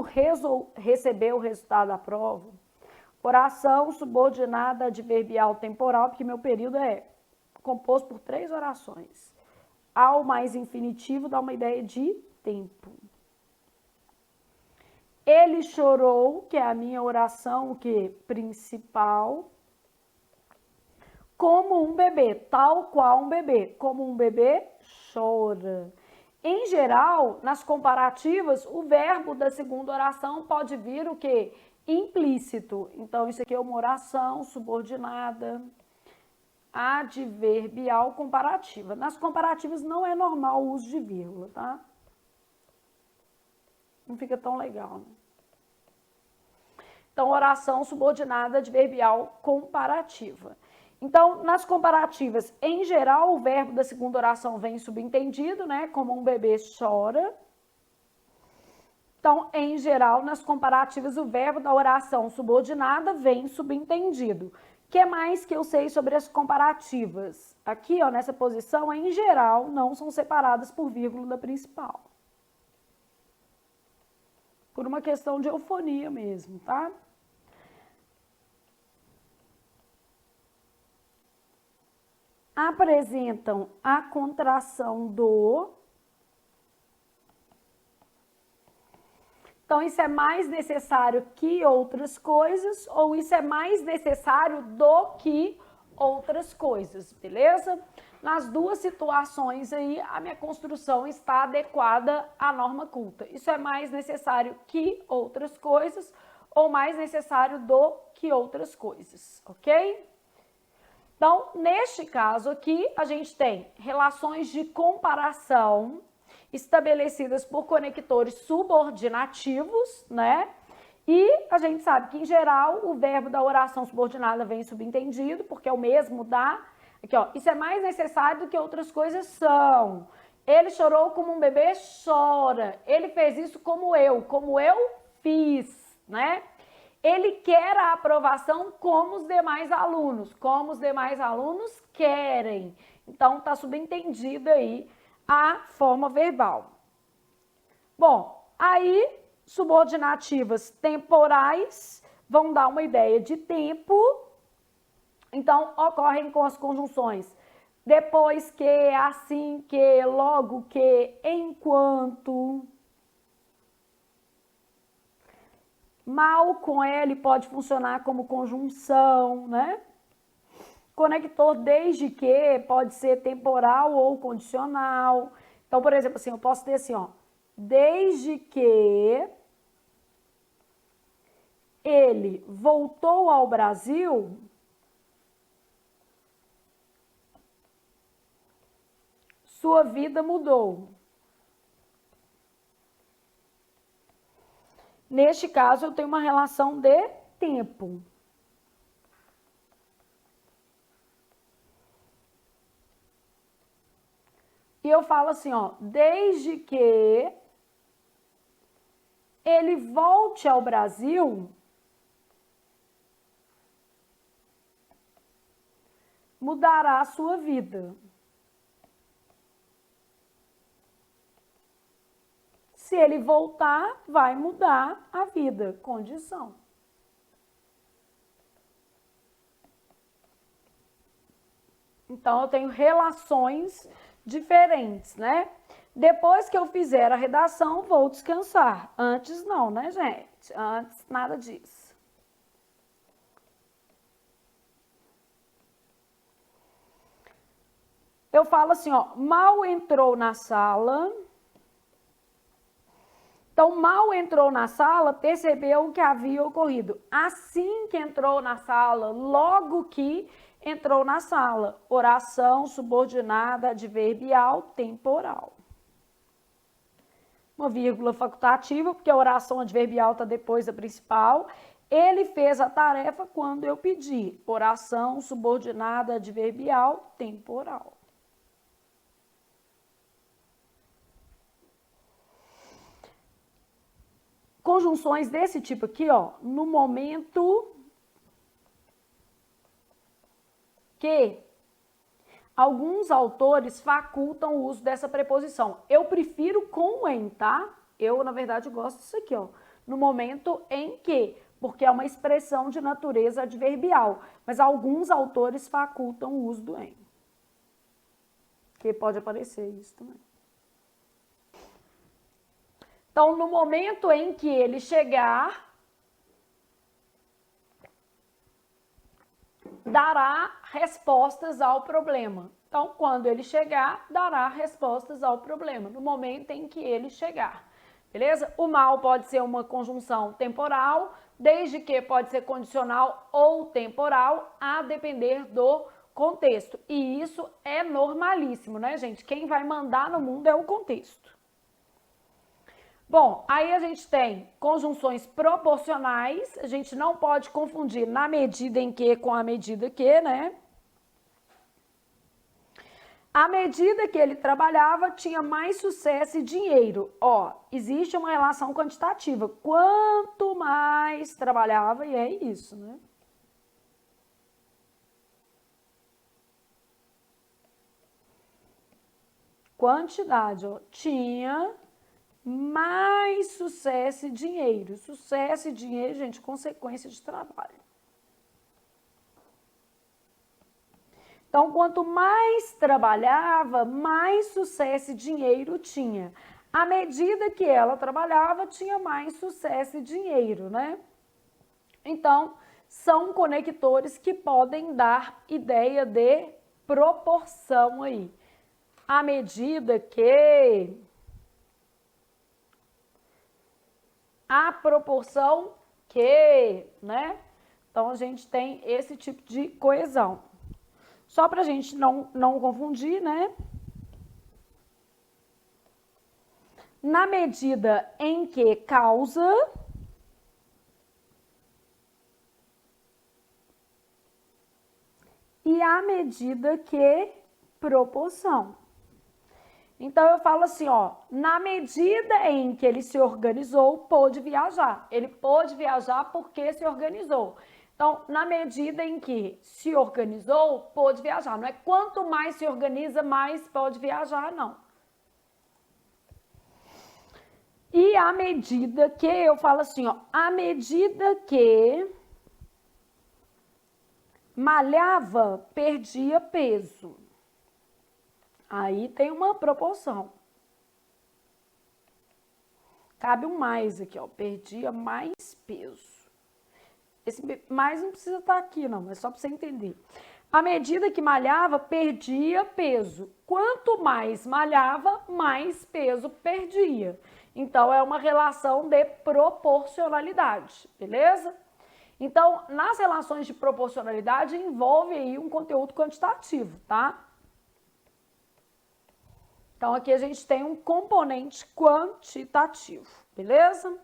receber o resultado da prova, oração subordinada adverbial temporal, porque meu período é composto por 3 orações. Ao mais infinitivo dá uma ideia de tempo. Ele chorou, que é a minha oração, o que? Principal. Como um bebê, tal qual um bebê. Como um bebê chora. Em geral, nas comparativas, o verbo da segunda oração pode vir o quê? Implícito. Então, isso aqui é uma oração subordinada adverbial comparativa. Nas comparativas não é normal o uso de vírgula, tá? Não fica tão legal, né? Então, oração subordinada adverbial comparativa. Então, nas comparativas, em geral, o verbo da segunda oração vem subentendido, né? Como um bebê chora. Então, em geral, nas comparativas, o verbo da oração subordinada vem subentendido. O que mais que eu sei sobre as comparativas? Aqui, ó, nessa posição, em geral, não são separadas por vírgula da principal. Por uma questão de eufonia mesmo, tá? Apresentam a contração do. Então, isso é mais necessário que outras coisas, ou isso é mais necessário do que outras coisas, beleza? Nas duas situações aí, a minha construção está adequada à norma culta. Isso é mais necessário que outras coisas, ou mais necessário do que outras coisas, ok? Então, neste caso aqui, a gente tem relações de comparação estabelecidas por conectores subordinativos, né? E a gente sabe que, em geral, o verbo da oração subordinada vem subentendido, porque é o mesmo da... Aqui, ó, isso é mais necessário do que outras coisas são. Ele chorou como um bebê chora. Ele fez isso como eu fiz, né? Ele quer a aprovação como os demais alunos querem. Então, está subentendida aí a forma verbal. Bom, aí, subordinativas temporais vão dar uma ideia de tempo. Então, ocorrem com as conjunções depois que, assim que, logo que, enquanto. Mal com L pode funcionar como conjunção, né? Conector desde que pode ser temporal ou condicional. Então, por exemplo, assim, eu posso ter assim, ó, desde que ele voltou ao Brasil, sua vida mudou. Neste caso, eu tenho uma relação de tempo. E eu falo assim, ó, desde que ele volte ao Brasil, mudará a sua vida. Se ele voltar, vai mudar a vida, condição. Então, eu tenho relações diferentes, né? Depois que eu fizer a redação, vou descansar. Antes não, né, gente? Antes, nada disso. Eu falo assim, ó, mal entrou na sala. Então, mal entrou na sala, percebeu o que havia ocorrido. Assim que entrou na sala, logo que entrou na sala. Oração subordinada adverbial temporal. Uma vírgula facultativa, porque a oração adverbial está depois da principal. Ele fez a tarefa quando eu pedi. Oração subordinada adverbial temporal. Conjunções desse tipo aqui, ó, no momento que alguns autores facultam o uso dessa preposição. Eu prefiro com em, tá? Eu, na verdade, gosto disso aqui, ó. No momento em que, porque é uma expressão de natureza adverbial, mas alguns autores facultam o uso do em. Que pode aparecer isso também. Então, no momento em que ele chegar, dará respostas ao problema. Então, quando ele chegar, dará respostas ao problema, no momento em que ele chegar. Beleza? O mal pode ser uma conjunção temporal, desde que pode ser condicional ou temporal, a depender do contexto. E isso é normalíssimo, né, gente? Quem vai mandar no mundo é o contexto. Bom, aí a gente tem conjunções proporcionais, a gente não pode confundir na medida em que com a medida que, né? À medida que ele trabalhava, tinha mais sucesso e dinheiro. Ó, existe uma relação quantitativa. Quanto mais trabalhava, e é isso, né? Quantidade, ó, tinha mais sucesso e dinheiro. Sucesso e dinheiro, gente, consequência de trabalho. Então, quanto mais trabalhava, mais sucesso e dinheiro tinha. À medida que ela trabalhava, tinha mais sucesso e dinheiro, né? Então, são conectores que podem dar ideia de proporção aí. À medida que... A proporção que, né? Então, a gente tem esse tipo de coesão. Só para a gente não confundir, né? Na medida em que causa, e à medida que proporção. Então, eu falo assim, ó, na medida em que ele se organizou, pôde viajar. Ele pôde viajar porque se organizou. Então, na medida em que se organizou, pôde viajar. Não é quanto mais se organiza, mais pode viajar, não. E à medida que, eu falo assim, ó, à medida que malhava, perdia peso. Aí tem uma proporção. Cabe um mais aqui, ó, perdia mais peso. Esse mais não precisa estar aqui, não, é só para você entender. À medida que malhava, perdia peso. Quanto mais malhava, mais peso perdia. Então, é uma relação de proporcionalidade, beleza? Então, nas relações de proporcionalidade, envolve aí um conteúdo quantitativo, tá? Então, aqui a gente tem um componente quantitativo, beleza?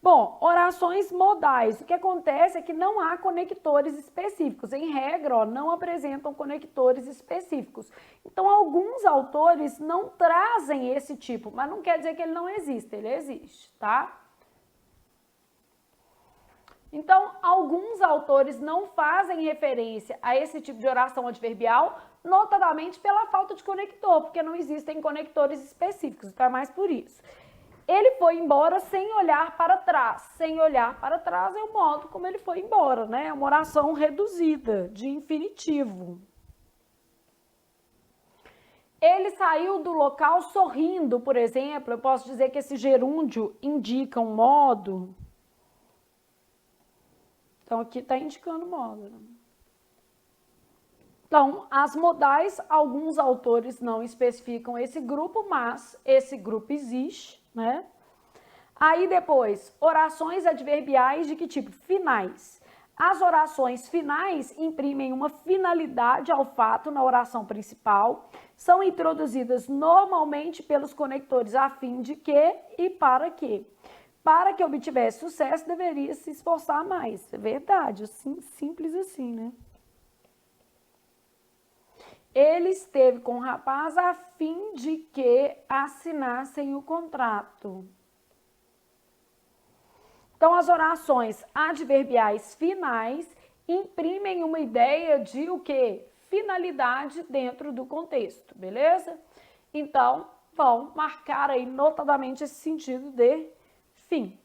Bom, orações modais. O que acontece é que não há conectores específicos. Em regra, ó, não apresentam conectores específicos. Então, alguns autores não trazem esse tipo, mas não quer dizer que ele não existe, ele existe, tá? Então, alguns autores não fazem referência a esse tipo de oração adverbial, notadamente pela falta de conector, porque não existem conectores específicos, então é mais por isso. Ele foi embora sem olhar para trás. Sem olhar para trás é o modo como ele foi embora, né? É uma oração reduzida, de infinitivo. Ele saiu do local sorrindo, por exemplo. Eu posso dizer que esse gerúndio indica um modo. Então, aqui está indicando modo, né? Então, as modais, alguns autores não especificam esse grupo, mas esse grupo existe, né? Aí depois, orações adverbiais de que tipo? Finais. As orações finais imprimem uma finalidade ao fato na oração principal, são introduzidas normalmente pelos conectores a fim de que e para que. Para que obtivesse sucesso, deveria se esforçar mais. É verdade, assim, simples assim, né? Ele esteve com o rapaz a fim de que assinassem o contrato. Então, as orações adverbiais finais imprimem uma ideia de o quê? Finalidade dentro do contexto, beleza? Então, vão marcar aí notadamente esse sentido de fim.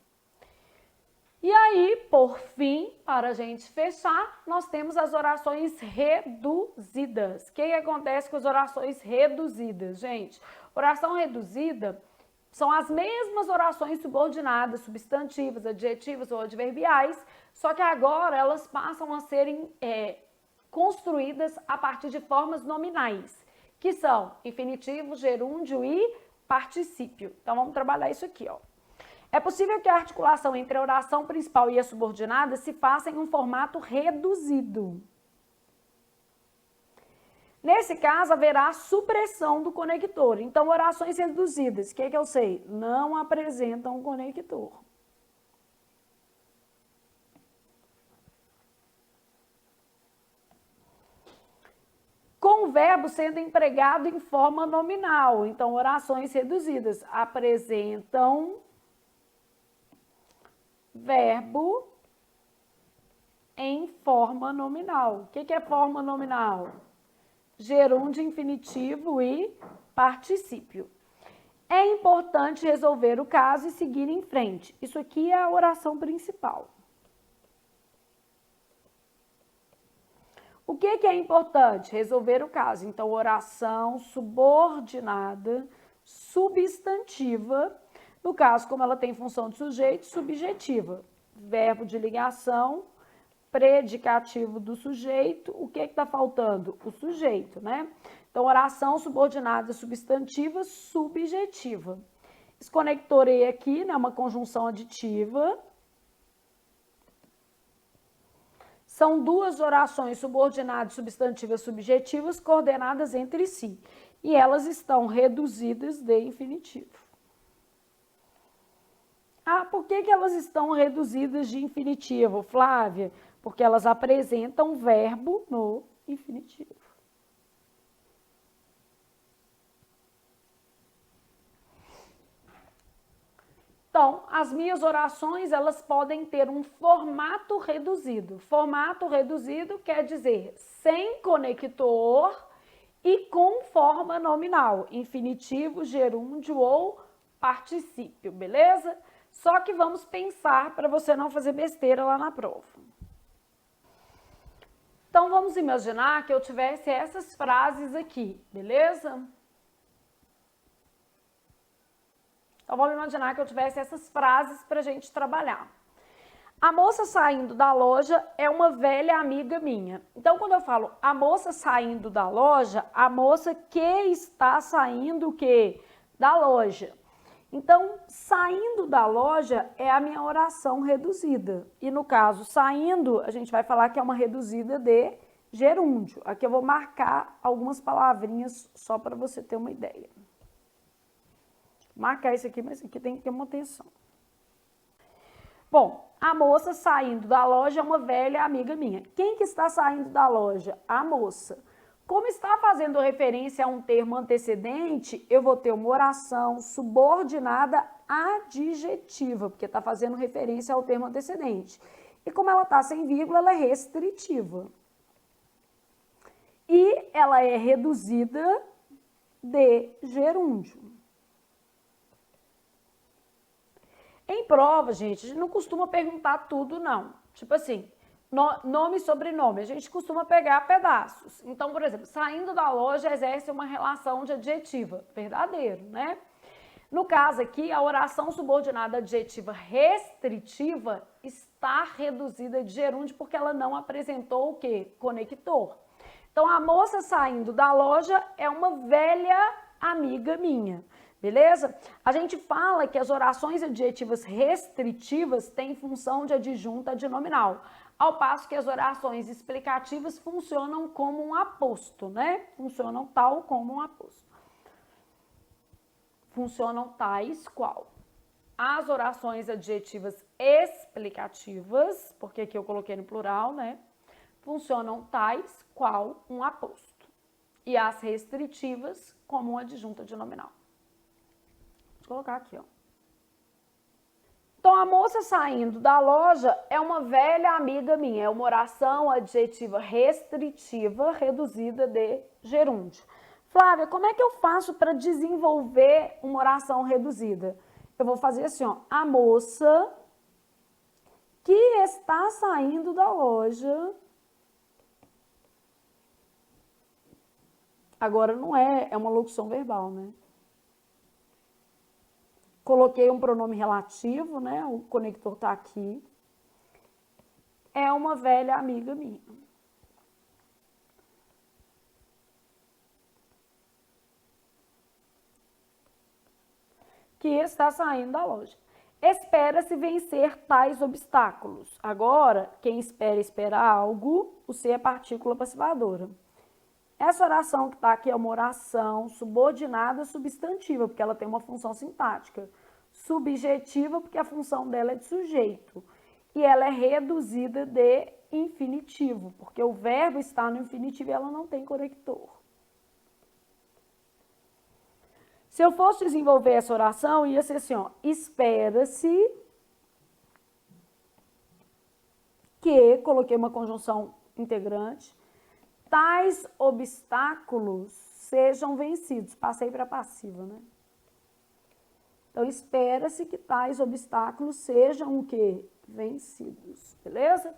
E aí, por fim, para a gente fechar, nós temos as orações reduzidas. O que acontece com as orações reduzidas, gente? Oração reduzida são as mesmas orações subordinadas, substantivas, adjetivas ou adverbiais, só que agora elas passam a serem construídas a partir de formas nominais, que são infinitivo, gerúndio e particípio. Então, vamos trabalhar isso aqui, ó. É possível que a articulação entre a oração principal e a subordinada se faça em um formato reduzido. Nesse caso, haverá supressão do conector. Então, orações reduzidas, o que eu sei? Não apresentam conector. Com o verbo sendo empregado em forma nominal. Então, orações reduzidas apresentam verbo em forma nominal. O que é forma nominal? Gerúndio, infinitivo e particípio. É importante resolver o caso e seguir em frente. Isso aqui é a oração principal. O que é importante? Resolver o caso. Então, oração subordinada, substantiva. No caso, como ela tem função de sujeito, subjetiva. Verbo de ligação, predicativo do sujeito. O que está faltando? O sujeito, né? Então, oração subordinada substantiva, subjetiva. Esse conector E aqui, né? Uma conjunção aditiva. São duas orações subordinadas substantivas subjetivas coordenadas entre si. E elas estão reduzidas de infinitivo. Ah, por que elas estão reduzidas de infinitivo, Flávia? Porque elas apresentam verbo no infinitivo. Então, as minhas orações, elas podem ter um formato reduzido. Formato reduzido quer dizer sem conector e com forma nominal, infinitivo, gerúndio ou particípio, beleza? Só que vamos pensar para você não fazer besteira lá na prova. Então, vamos imaginar que eu tivesse essas frases aqui, beleza? Então, vamos imaginar que eu tivesse essas frases para a gente trabalhar. A moça saindo da loja é uma velha amiga minha. Então, quando eu falo a moça saindo da loja, a moça que está saindo o quê? Da loja. Então, saindo da loja é a minha oração reduzida. E no caso, saindo, a gente vai falar que é uma reduzida de gerúndio. Aqui eu vou marcar algumas palavrinhas só para você ter uma ideia. Marcar isso aqui, mas aqui tem que ter uma atenção. Bom, a moça saindo da loja é uma velha amiga minha. Quem que está saindo da loja? A moça. Como está fazendo referência a um termo antecedente, eu vou ter uma oração subordinada adjetiva, porque está fazendo referência ao termo antecedente. E como ela está sem vírgula, ela é restritiva. E ela é reduzida de gerúndio. Em prova, gente, a gente não costuma perguntar tudo, não. Tipo assim, nome e sobrenome, a gente costuma pegar pedaços. Então, por exemplo, saindo da loja exerce uma relação de adjetiva, verdadeiro, né? No caso aqui, a oração subordinada adjetiva restritiva está reduzida de gerúndio porque ela não apresentou o quê? Conector. Então, a moça saindo da loja é uma velha amiga minha. Beleza? A gente fala que as orações adjetivas restritivas têm função de adjunta adnominal, ao passo que as orações explicativas funcionam como um aposto, né? Funcionam tal como um aposto. Funcionam tais qual. As orações adjetivas explicativas, porque aqui eu coloquei no plural, né? Funcionam tais qual um aposto. E as restritivas como um adjunto adnominal. Vou colocar aqui, ó. Então, a moça saindo da loja é uma velha amiga minha. É uma oração adjetiva restritiva reduzida de gerúndio. Flávia, como é que eu faço para desenvolver uma oração reduzida? Eu vou fazer assim, ó. A moça que está saindo da loja. Agora não é uma locução verbal, né? Coloquei um pronome relativo, né? O conector está aqui. É uma velha amiga minha. Que está saindo da loja. Espera-se vencer tais obstáculos. Agora, quem espera algo, o ser é partícula passivadora. Essa oração que está aqui é uma oração subordinada substantiva, porque ela tem uma função sintática. Subjetiva, porque a função dela é de sujeito. E ela é reduzida de infinitivo, porque o verbo está no infinitivo e ela não tem conector. Se eu fosse desenvolver essa oração, ia ser assim, ó. Espera-se que, coloquei uma conjunção integrante, tais obstáculos sejam vencidos. Passei para passiva, né? Então, espera-se que tais obstáculos sejam o quê? Vencidos, beleza?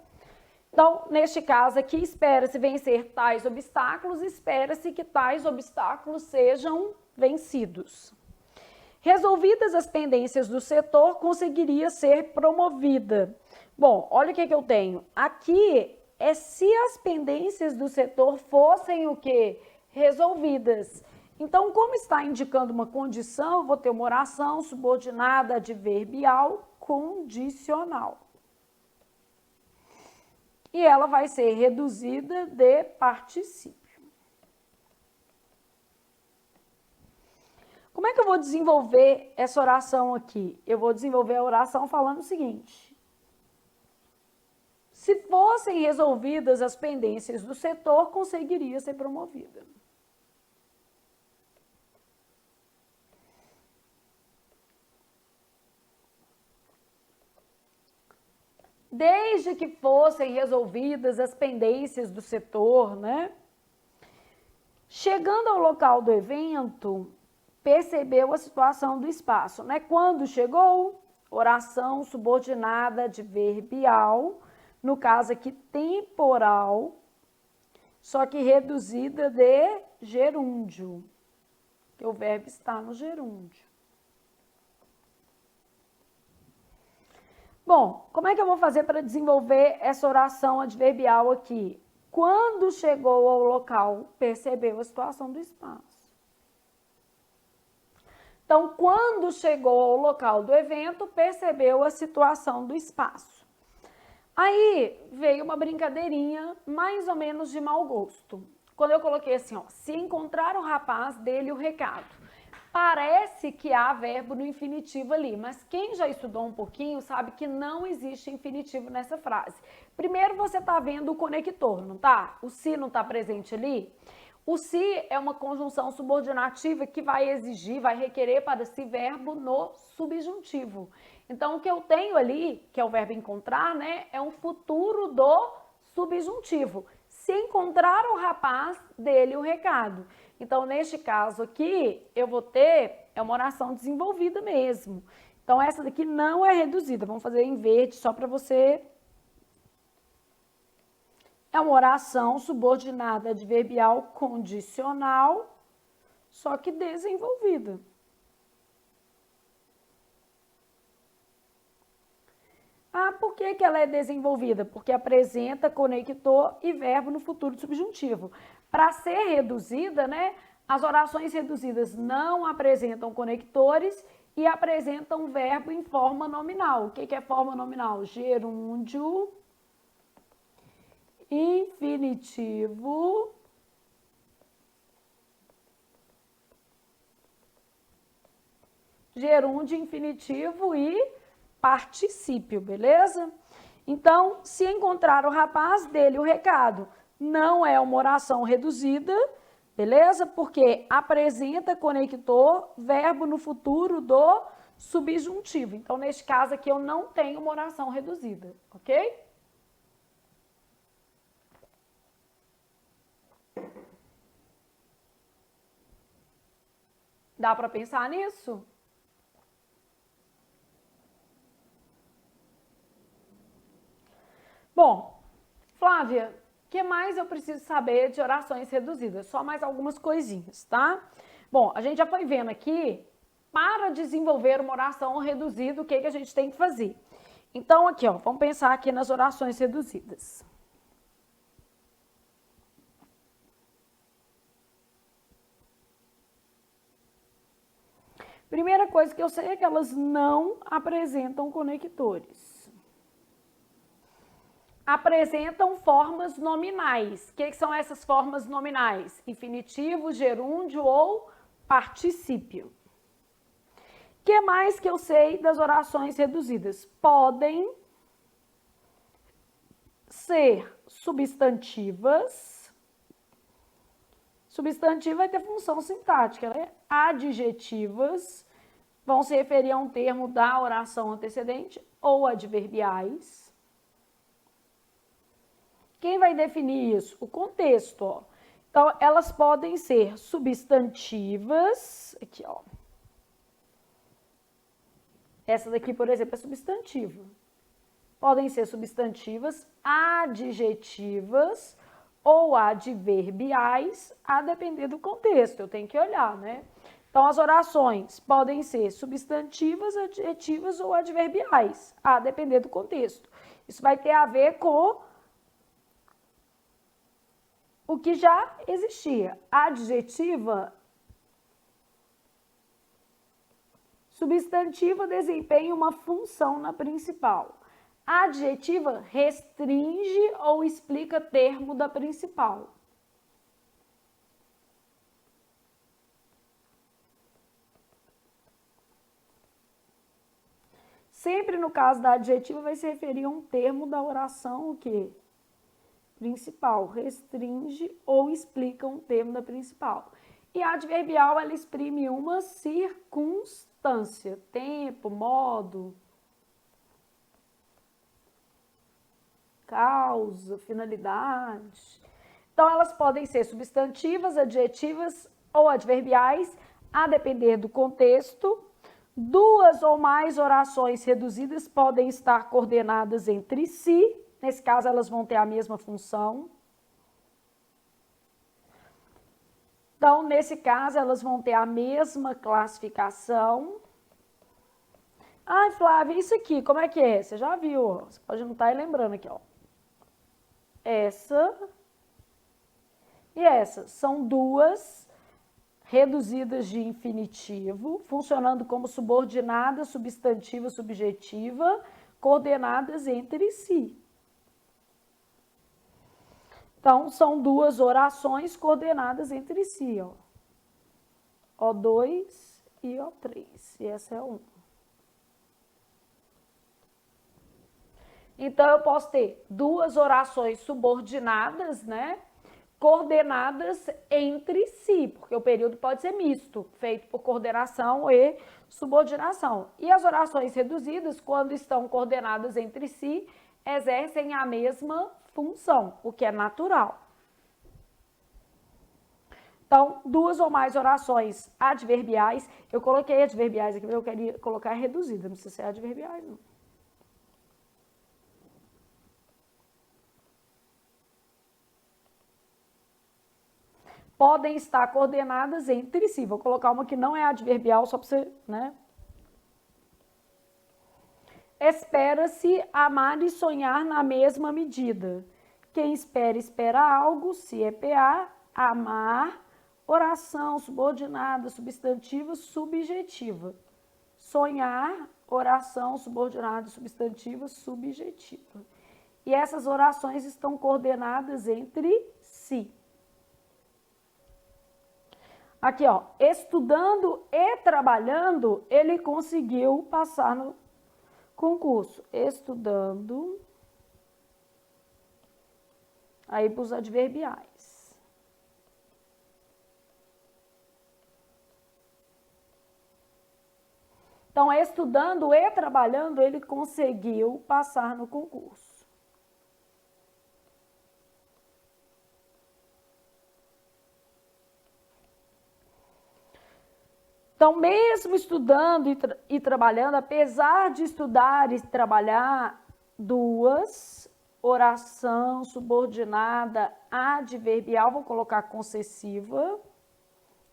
Então, neste caso aqui, espera-se vencer tais obstáculos, espera-se que tais obstáculos sejam vencidos. Resolvidas as pendências do setor, conseguiria ser promovida. Bom, olha o que eu tenho. Aqui é se as pendências do setor fossem o quê? Resolvidas. Então, como está indicando uma condição, eu vou ter uma oração subordinada adverbial condicional. E ela vai ser reduzida de particípio. Como é que eu vou desenvolver essa oração aqui? Eu vou desenvolver a oração falando o seguinte. Se fossem resolvidas as pendências do setor, conseguiria ser promovida. desde que fossem resolvidas as pendências do setor, né? Chegando ao local do evento, percebeu a situação do espaço, né? Quando chegou, oração subordinada adverbial, no caso aqui temporal, só que reduzida de gerúndio, que o verbo está no gerúndio. Bom, como é que eu vou fazer para desenvolver essa oração adverbial aqui? Quando chegou ao local, percebeu a situação do espaço. Então, quando chegou ao local do evento, percebeu a situação do espaço. Aí veio uma brincadeirinha mais ou menos de mau gosto. Quando eu coloquei assim, ó, se encontrar o rapaz, dê-lhe o recado. Parece que há verbo no infinitivo ali, mas quem já estudou um pouquinho sabe que não existe infinitivo nessa frase. Primeiro você está vendo o conector, não tá? O se não está presente ali. O se é uma conjunção subordinativa que vai exigir, vai requerer para si verbo no subjuntivo. Então o que eu tenho ali, que é o verbo encontrar, né, é um futuro do subjuntivo. Se encontrar o rapaz, dê-lhe o recado. Então, neste caso aqui, eu vou ter, é uma oração desenvolvida mesmo. Então, essa daqui não é reduzida. Vamos fazer em verde só para você. É uma oração subordinada adverbial condicional, só que desenvolvida. Ah, por que que ela é desenvolvida? Porque apresenta conector e verbo no futuro subjuntivo. Para ser reduzida, né, as orações reduzidas não apresentam conectores e apresentam verbo em forma nominal. O que que é forma nominal? Gerúndio, infinitivo, gerúndio, infinitivo e particípio, beleza? Então, se encontrar o rapaz, dê-lhe o recado. Não é uma oração reduzida, beleza? Porque apresenta conector, verbo no futuro do subjuntivo. Então, neste caso aqui, eu não tenho uma oração reduzida, ok? Dá para pensar nisso? Bom, Flávia, o que mais eu preciso saber de orações reduzidas? Só mais algumas coisinhas, tá? Bom, a gente já foi vendo aqui, para desenvolver uma oração reduzida, o que a gente tem que fazer? Então, aqui, ó, vamos pensar aqui nas orações reduzidas. Primeira coisa que eu sei é que elas não apresentam conectores. Apresentam formas nominais. O que são essas formas nominais? Infinitivo, gerúndio ou particípio. O que mais que eu sei das orações reduzidas? Podem ser substantivas. Substantivo vai ter função sintática, né? Adjetivas vão se referir a um termo da oração antecedente ou adverbiais. Quem vai definir isso? O contexto, ó. Então, elas podem ser substantivas, aqui, ó. Essa daqui, por exemplo, é substantiva. Podem ser substantivas, adjetivas ou adverbiais, a depender do contexto. Eu tenho que olhar, né? Então, as orações podem ser substantivas, adjetivas ou adverbiais, a depender do contexto. Isso vai ter a ver com o que já existia. Adjetiva, substantiva desempenha uma função na principal. Adjetiva restringe ou explica termo da principal. Sempre no caso da adjetiva vai se referir a um termo da oração o quê? Principal, restringe ou explica um termo da principal. E a adverbial, ela exprime uma circunstância, tempo, modo. causa, finalidade. Então, elas podem ser substantivas, adjetivas ou adverbiais, a depender do contexto. Duas ou mais orações reduzidas podem estar coordenadas entre si. Nesse caso, elas vão ter a mesma função. Então, nesse caso, elas vão ter a mesma classificação. Ai, Flávia, isso aqui, como é que é? Você já viu, ó. Você pode não estar aí lembrando aqui, ó. Essa e essa são duas reduzidas de infinitivo, funcionando como subordinada, substantiva, subjetiva, coordenadas entre si. Então, são duas orações coordenadas entre si, ó. O2 e O3, e essa é O1. Então, eu posso ter duas orações subordinadas, né? Coordenadas entre si, porque o período pode ser misto, feito por coordenação e subordinação. E as orações reduzidas, quando estão coordenadas entre si, exercem a mesma função, o que é natural. Então, duas ou mais orações adverbiais, eu coloquei adverbiais aqui, eu queria colocar reduzida, não precisa ser adverbiais, não. Podem estar coordenadas entre si. Vou colocar uma que não é adverbial, só para você, né? Espera-se amar e sonhar na mesma medida. Quem espera, espera algo, se é PA, amar, oração, subordinada, substantiva, subjetiva. Sonhar, oração, subordinada, substantiva, subjetiva. E essas orações estão coordenadas entre si. Aqui, ó, estudando e trabalhando, ele conseguiu passar no concurso. Estudando, aí para os adverbiais. Então, estudando e trabalhando, ele conseguiu passar no concurso. Então, mesmo estudando e trabalhando, apesar de estudar e trabalhar, duas, oração subordinada adverbial, vou colocar concessiva,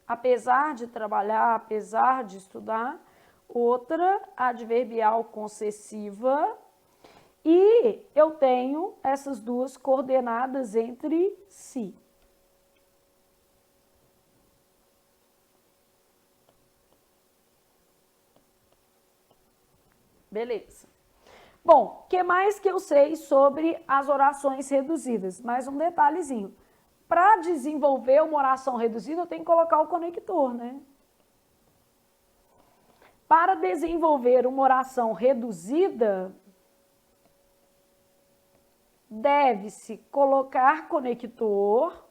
apesar de trabalhar, apesar de estudar, outra adverbial concessiva, e eu tenho essas duas coordenadas entre si. Beleza. Bom, o que mais que eu sei sobre as orações reduzidas? Mais um detalhezinho. Para desenvolver uma oração reduzida, eu tenho que colocar o conector, né? Para desenvolver uma oração reduzida, deve-se colocar conector,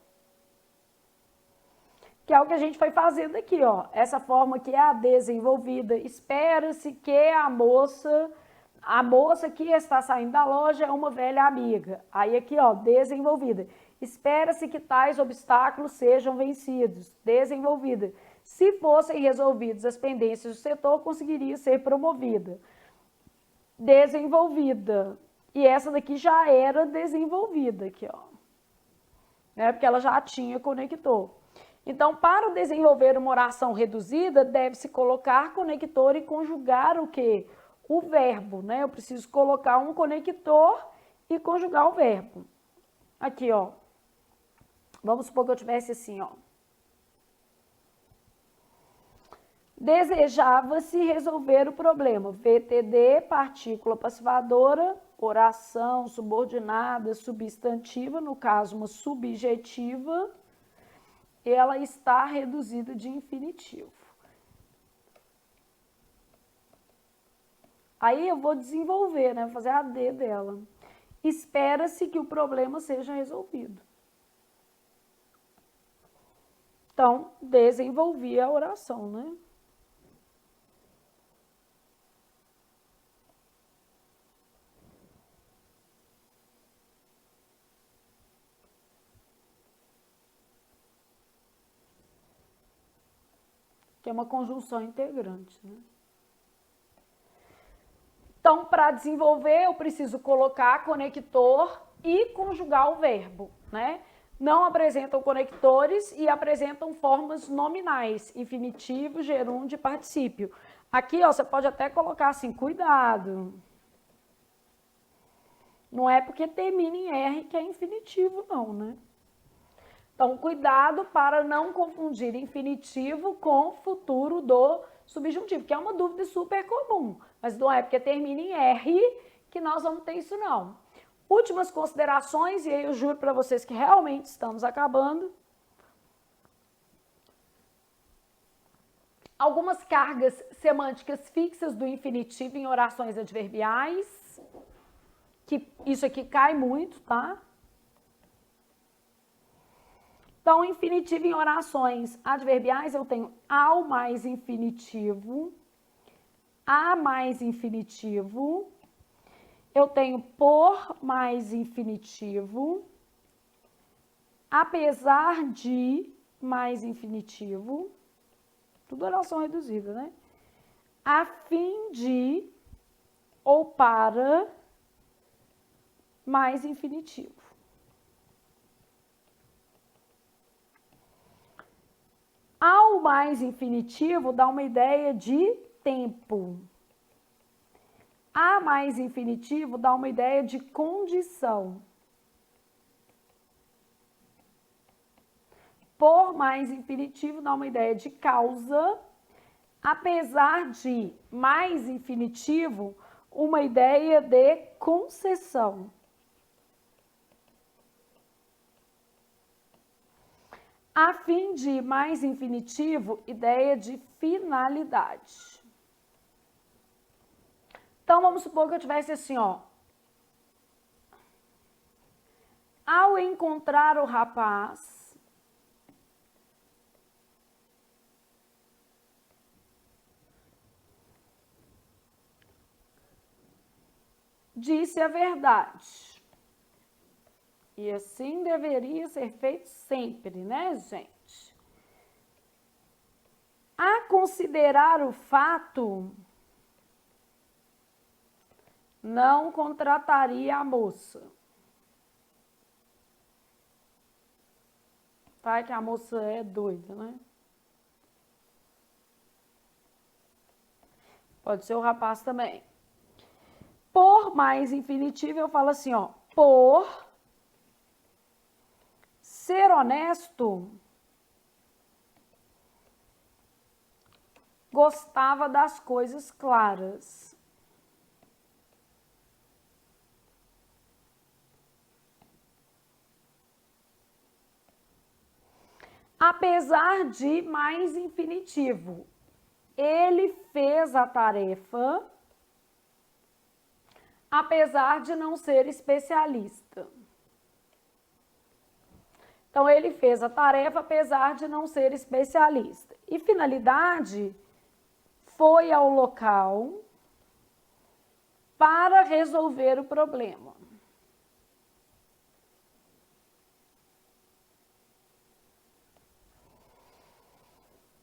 que é o que a gente foi fazendo aqui, ó. Essa forma que é a desenvolvida. Espera-se que a moça que está saindo da loja é uma velha amiga. Aí aqui, ó, desenvolvida. Espera-se que tais obstáculos sejam vencidos. Desenvolvida. Se fossem resolvidas as pendências do setor, conseguiria ser promovida. Desenvolvida. E essa daqui já era desenvolvida aqui, ó. Né? Porque ela já tinha conector. Então, para desenvolver uma oração reduzida, deve-se colocar conector e conjugar o quê? O verbo, né? Eu preciso colocar um conector e conjugar o verbo. Aqui, ó. Vamos supor que eu tivesse assim, ó. Desejava-se resolver o problema. VTD, partícula passivadora, oração subordinada, substantiva, no caso, uma subjetiva, ela está reduzida de infinitivo. Aí eu vou desenvolver, né? Vou fazer a D dela. Espera-se que o problema seja resolvido. Então, desenvolvi a oração, né? que é uma conjunção integrante, né? Então, para desenvolver, eu preciso colocar conector e conjugar o verbo, né? Não apresentam conectores e apresentam formas nominais, infinitivo, gerúndio e particípio. Aqui, ó, você pode até colocar assim, cuidado. Não é porque termina em R que é infinitivo, não, né? Então, cuidado para não confundir infinitivo com futuro do subjuntivo, que é uma dúvida super comum, mas não é porque termina em R que nós vamos ter isso, não. Últimas considerações, e aí eu juro para vocês que realmente estamos acabando. Algumas cargas semânticas fixas do infinitivo em orações adverbiais, que isso aqui cai muito, tá? Então, infinitivo em orações adverbiais, eu tenho ao mais infinitivo, a mais infinitivo, eu tenho por mais infinitivo, apesar de mais infinitivo, tudo oração reduzida, né? A fim de ou para mais infinitivo. Ao mais infinitivo dá uma ideia de tempo. A mais infinitivo dá uma ideia de condição. Por mais infinitivo dá uma ideia de causa. Apesar de mais infinitivo, uma ideia de concessão. A fim de mais infinitivo, ideia de finalidade. Então, vamos supor que eu tivesse assim, ó. Ao encontrar o rapaz, disse a verdade. E assim deveria ser feito sempre, né, gente? A considerar o fato, não contrataria a moça. Tá? Que a moça é doida, né? Pode ser o rapaz também. Por mais infinitivo, eu falo assim, ó. Por ser honesto, gostava das coisas claras. Apesar de mais infinitivo, ele fez a tarefa, apesar de não ser especialista. Então, ele fez a tarefa, apesar de não ser especialista. E finalidade, foi ao local para resolver o problema.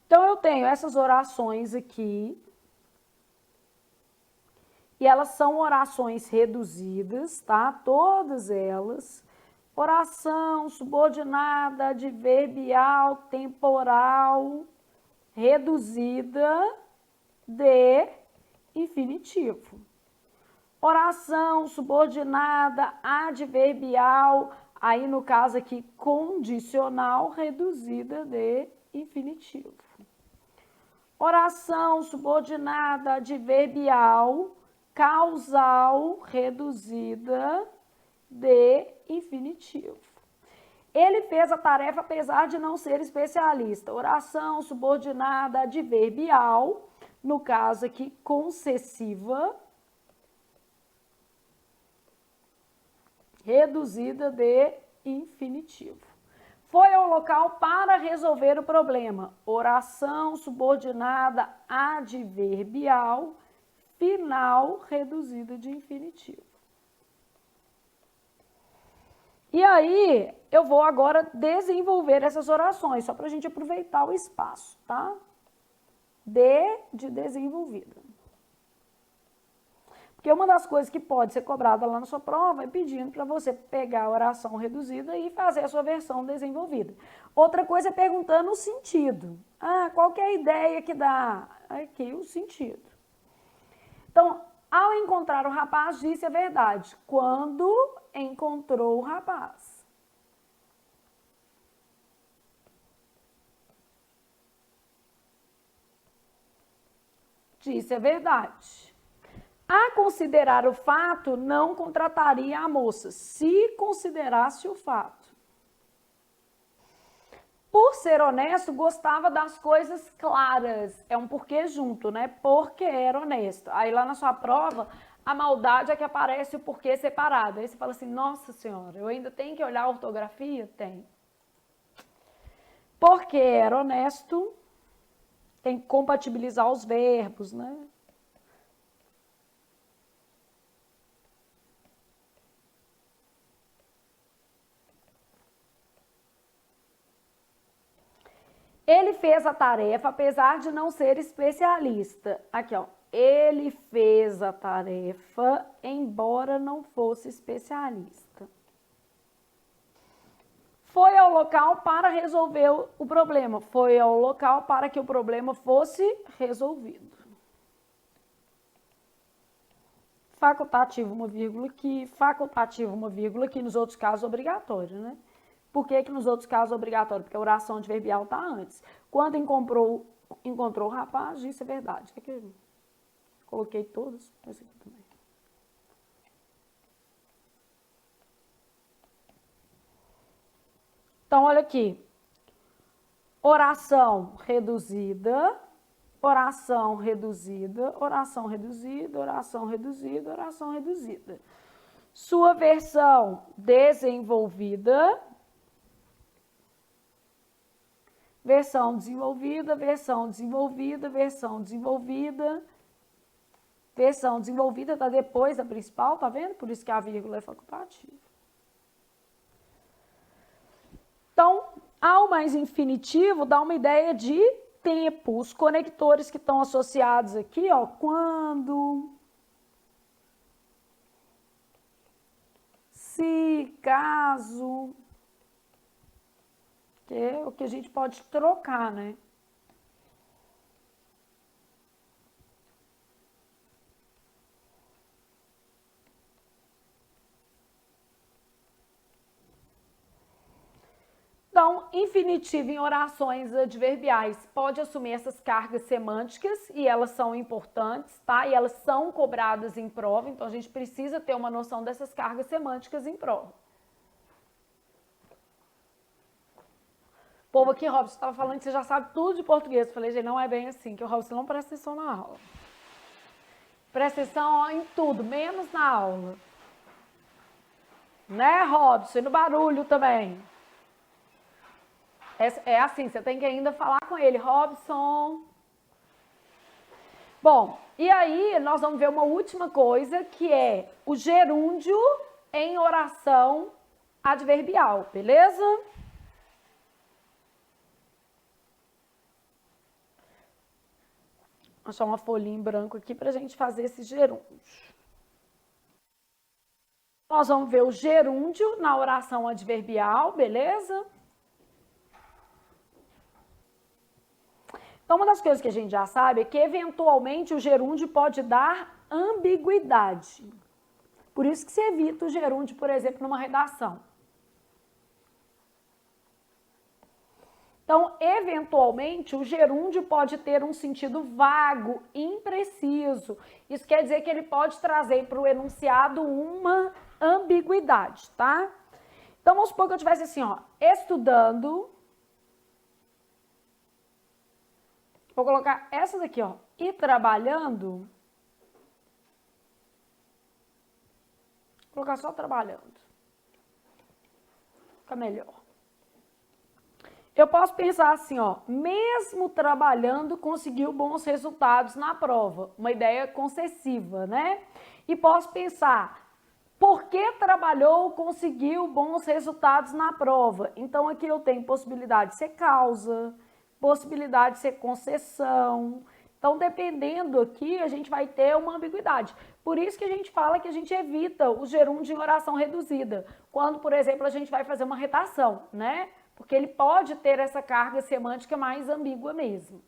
Então, eu tenho essas orações aqui, e elas são orações reduzidas, tá? Todas elas. Oração subordinada, adverbial, temporal, reduzida de infinitivo. Oração subordinada, adverbial, aí no caso aqui condicional, reduzida de infinitivo. Oração subordinada, adverbial, causal, reduzida de infinitivo. Ele fez a tarefa apesar de não ser especialista. Oração subordinada, adverbial, no caso aqui concessiva, reduzida de infinitivo. Foi ao local para resolver o problema. Oração subordinada, adverbial, final, reduzida de infinitivo. E aí, eu vou agora desenvolver essas orações, só para a gente aproveitar o espaço, tá? D de desenvolvida. Porque uma das coisas que pode ser cobrada lá na sua prova é pedindo para você pegar a oração reduzida e fazer a sua versão desenvolvida. Outra coisa é perguntando o sentido. Qual que é a ideia que dá? Aqui, o sentido. Então, ao encontrar o rapaz, disse a verdade. Quando encontrou o rapaz. Disse a verdade. A considerar o fato, não contrataria a moça, se considerasse o fato. Por ser honesto, gostava das coisas claras. É um porquê junto, né? Porque era honesto. Aí lá na sua prova, a maldade é que aparece o porquê separado. Aí você fala assim, nossa senhora, eu ainda tenho que olhar a ortografia? Tem. Porque era honesto, tem que compatibilizar os verbos, né? Ele fez a tarefa, apesar de não ser especialista. Aqui, ó. Ele fez a tarefa, embora não fosse especialista. Foi ao local para resolver o problema. Foi ao local para que o problema fosse resolvido. Facultativo, uma vírgula aqui. Facultativo, uma vírgula aqui. Nos outros casos, obrigatório, né? Por que nos outros casos é obrigatório? Porque a oração adverbial está antes. Quando encontrou o rapaz, disse a verdade. Aqui eu coloquei todos, esse aqui também. Então, olha aqui. Oração reduzida, oração reduzida, oração reduzida, oração reduzida, oração reduzida. Sua versão desenvolvida, versão desenvolvida, versão desenvolvida, versão desenvolvida. Versão desenvolvida está depois da principal, tá vendo? Por isso que a vírgula é facultativa. Então, ao mais infinitivo, dá uma ideia de tempo. Os conectores que estão associados aqui, ó, quando, se, caso, que é o que a gente pode trocar, né? Então, infinitivo em orações adverbiais pode assumir essas cargas semânticas e elas são importantes, tá? E elas são cobradas em prova, então a gente precisa ter uma noção dessas cargas semânticas em prova. O povo aqui, Robson, estava falando que você já sabe tudo de português. Eu falei, gente, não é bem assim, que o Robson não presta atenção na aula. Presta atenção em tudo, menos na aula. Né, Robson? E no barulho também. É assim, você tem que ainda falar com ele, Robson. Bom, e aí nós vamos ver uma última coisa, que é o gerúndio em oração adverbial, beleza? Vou achar uma folhinha em branco aqui para a gente fazer esse gerúndio. Nós vamos ver o gerúndio na oração adverbial, beleza? Então, uma das coisas que a gente já sabe é que, eventualmente, o gerúndio pode dar ambiguidade. Por isso que se evita o gerúndio, por exemplo, numa redação. Então, eventualmente, o gerúndio pode ter um sentido vago, impreciso. Isso quer dizer que ele pode trazer para o enunciado uma ambiguidade, tá? Então, vamos supor que eu tivesse assim, ó, estudando. Vou colocar essa daqui, ó, e trabalhando. Vou colocar só trabalhando. Fica melhor. Eu posso pensar assim, ó, mesmo trabalhando, conseguiu bons resultados na prova. Uma ideia concessiva, né? E posso pensar, porque trabalhou, conseguiu bons resultados na prova. Então, aqui eu tenho possibilidade de ser causa, possibilidade de ser concessão. Então, dependendo aqui, a gente vai ter uma ambiguidade. Por isso que a gente fala que a gente evita o gerúndio em oração reduzida, quando, por exemplo, a gente vai fazer uma redação, né? Porque ele pode ter essa carga semântica mais ambígua mesmo.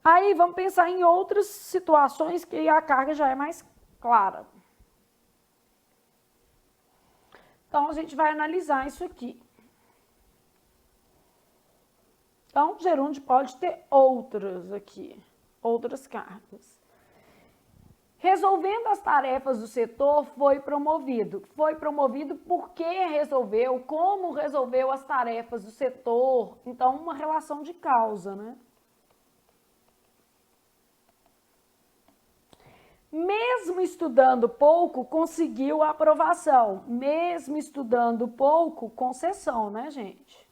Aí, vamos pensar em outras situações que a carga já é mais clara. Então, a gente vai analisar isso aqui. Então, gerúndio pode ter outras aqui, outras cargas. Resolvendo as tarefas do setor, foi promovido. Foi promovido porque resolveu, como resolveu as tarefas do setor. Então, uma relação de causa, né? Mesmo estudando pouco, conseguiu a aprovação. Mesmo estudando pouco, concessão, né, gente?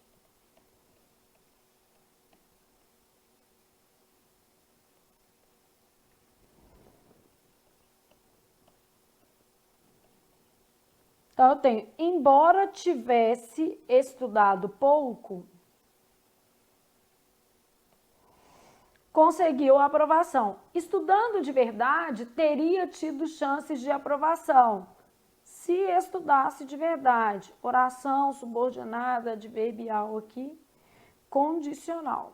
Então, eu tenho, embora tivesse estudado pouco, conseguiu a aprovação. Estudando de verdade, teria tido chances de aprovação, se estudasse de verdade. Oração subordinada, adverbial aqui, condicional.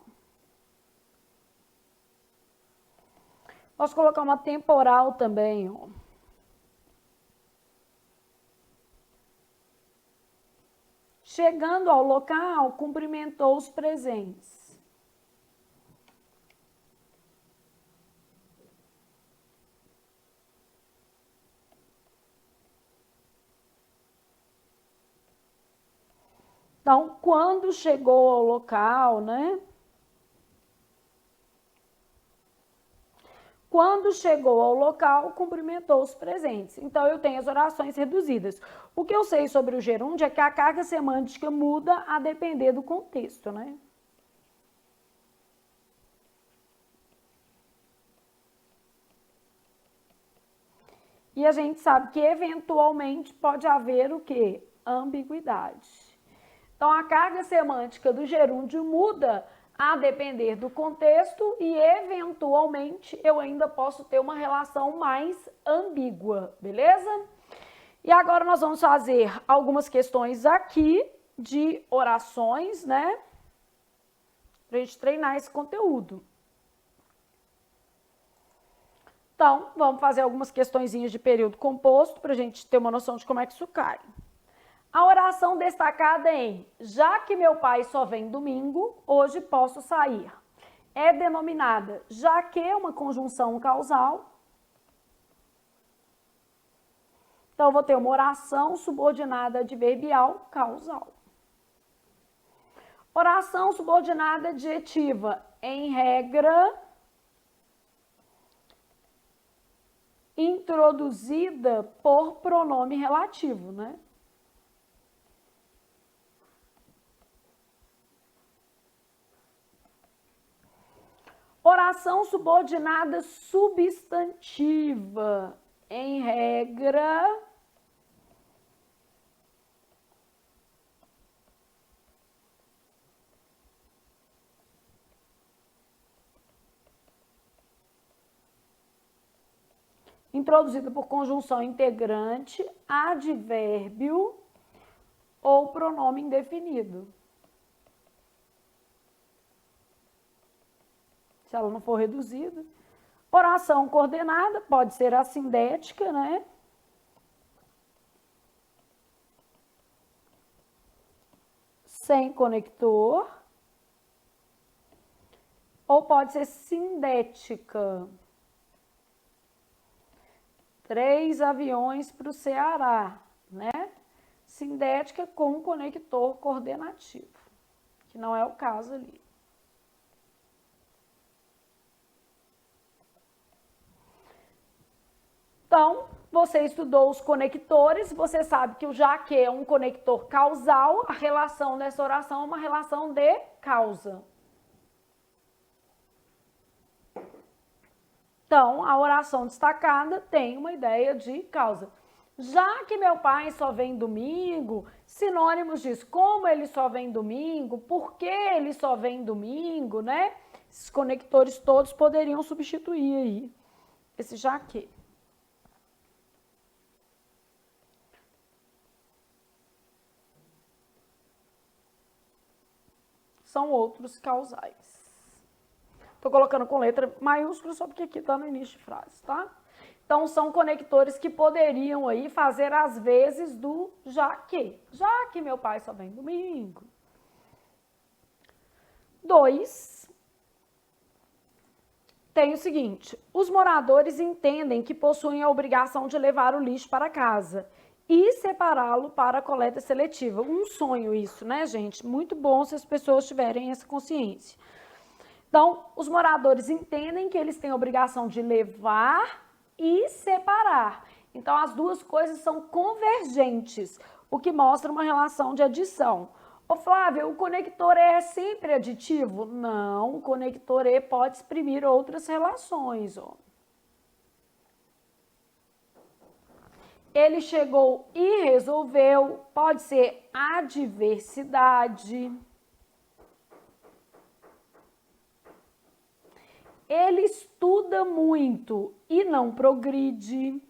Posso colocar uma temporal também, ó. Chegando ao local, cumprimentou os presentes. Então, quando chegou ao local, né? Quando chegou ao local, cumprimentou os presentes. Então, eu tenho as orações reduzidas. O que eu sei sobre o gerúndio é que a carga semântica muda a depender do contexto, né? E a gente sabe que, eventualmente, pode haver o quê? Ambiguidade. Então, a carga semântica do gerúndio muda a depender do contexto e, eventualmente, eu ainda posso ter uma relação mais ambígua, beleza? E agora nós vamos fazer algumas questões aqui de orações, né? Pra gente treinar esse conteúdo. Então, vamos fazer algumas questõezinhas de período composto pra gente ter uma noção de como é que isso cai. A oração destacada em já que meu pai só vem domingo, hoje posso sair. É denominada já que é uma conjunção causal. Então, eu vou ter uma oração subordinada adverbial causal. Oração subordinada adjetiva, em regra, introduzida por pronome relativo, né? Oração subordinada substantiva, em regra, introduzida por conjunção integrante, advérbio ou pronome indefinido. Se ela não for reduzida. Oração coordenada, pode ser assindética, né? Sem conector. Ou pode ser sindética. 3 aviões para o Ceará, né? Sindética com conector coordenativo, que não é o caso ali. Então, você estudou os conectores, você sabe que o já que é um conector causal, a relação dessa oração é uma relação de causa. Então, a oração destacada tem uma ideia de causa. Já que meu pai só vem domingo, sinônimos disso, como ele só vem domingo, por que ele só vem domingo, né? Esses conectores todos poderiam substituir aí esse já que. São outros causais. Estou colocando com letra maiúscula só porque aqui está no início de frase, tá? Então, são conectores que poderiam aí fazer as vezes do já que meu pai só vem domingo. 2, tem o seguinte, os moradores entendem que possuem a obrigação de levar o lixo para casa e separá-lo para a coleta seletiva. Um sonho isso, né, gente? Muito bom se as pessoas tiverem essa consciência. Então, os moradores entendem que eles têm a obrigação de levar e separar. Então, as duas coisas são convergentes, o que mostra uma relação de adição. Ô Flávia, o conector E é sempre aditivo? Não, o conector E pode exprimir outras relações. Ó. Ele chegou e resolveu, pode ser adversidade. Ele estuda muito e não progride.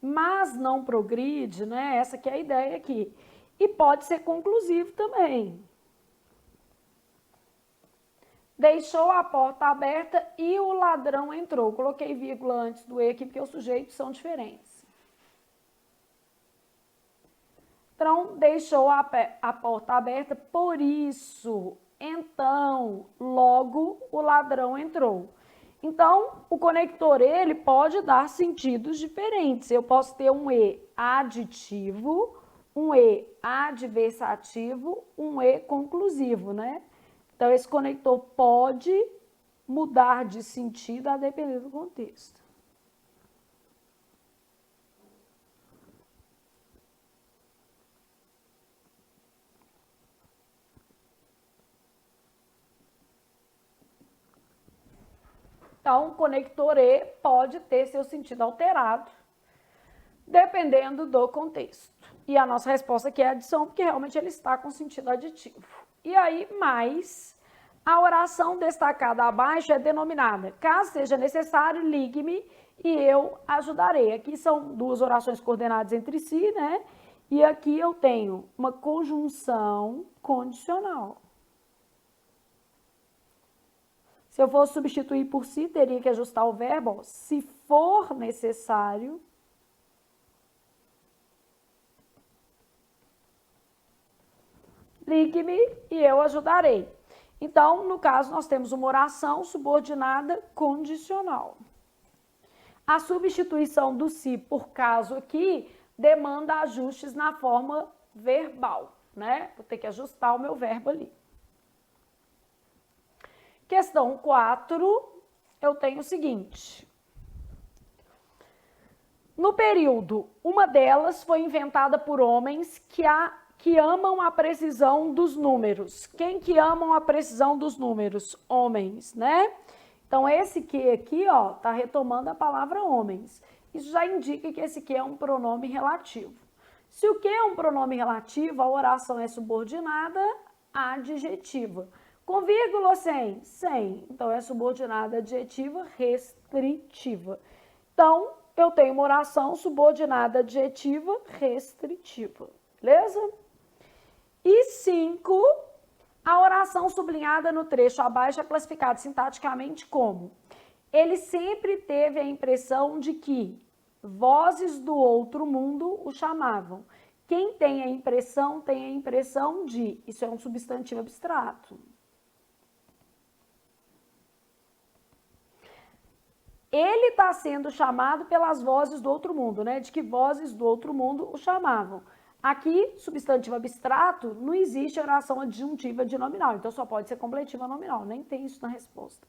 Mas não progride, né? Essa que é a ideia aqui. E pode ser conclusivo também. Deixou a porta aberta e o ladrão entrou. Coloquei vírgula antes do E aqui porque os sujeitos são diferentes. Então, deixou a porta aberta, por isso, então, logo o ladrão entrou. Então, o conector E, ele pode dar sentidos diferentes. Eu posso ter um E aditivo, um E adversativo, um E conclusivo, né? Então, esse conector pode mudar de sentido a depender do contexto. Então, o conector E pode ter seu sentido alterado, dependendo do contexto. E a nossa resposta aqui é adição, porque realmente ele está com sentido aditivo. E aí, mais, a oração destacada abaixo é denominada, caso seja necessário, ligue-me e eu ajudarei. Aqui são duas orações coordenadas entre si, né? E aqui eu tenho uma conjunção condicional. Se eu fosse substituir por si, teria que ajustar o verbo, ó, se for necessário. Ligue-me e eu ajudarei. Então, no caso, nós temos uma oração subordinada condicional. A substituição do se por caso aqui demanda ajustes na forma verbal, né? Vou ter que ajustar o meu verbo ali. Questão 4, eu tenho o seguinte. No período, uma delas foi inventada por homens que amam a precisão dos números. Quem que amam a precisão dos números? Homens, né? Então, esse que aqui, ó, tá retomando a palavra homens. Isso já indica que esse que é um pronome relativo. Se o que é um pronome relativo, a oração é subordinada adjetiva. Com vírgula ou sem? Sem. Então, é subordinada adjetiva restritiva. Então, eu tenho uma oração subordinada adjetiva restritiva. Beleza? E 5, a oração sublinhada no trecho abaixo é classificada sintaticamente como: ele sempre teve a impressão de que vozes do outro mundo o chamavam. Quem tem a impressão de. Isso é um substantivo abstrato. Ele está sendo chamado pelas vozes do outro mundo, né? De que vozes do outro mundo o chamavam. Aqui, substantivo abstrato, não existe oração adjuntiva de nominal, então só pode ser completiva nominal, nem tem isso na resposta.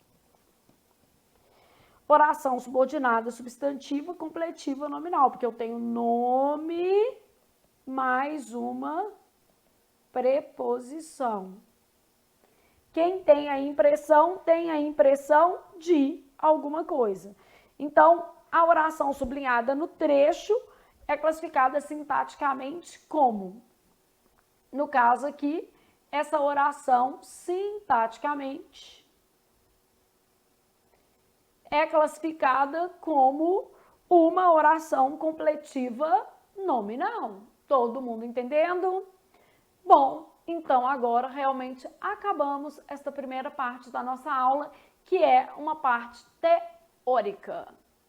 Oração subordinada substantiva, completiva nominal, porque eu tenho nome mais uma preposição. Quem tem a impressão de alguma coisa. Então, a oração sublinhada no trecho é classificada sintaticamente como? No caso aqui, essa oração sintaticamente é classificada como uma oração completiva nominal. Todo mundo entendendo? Bom, então agora realmente acabamos esta primeira parte da nossa aula, que é uma parte teórica,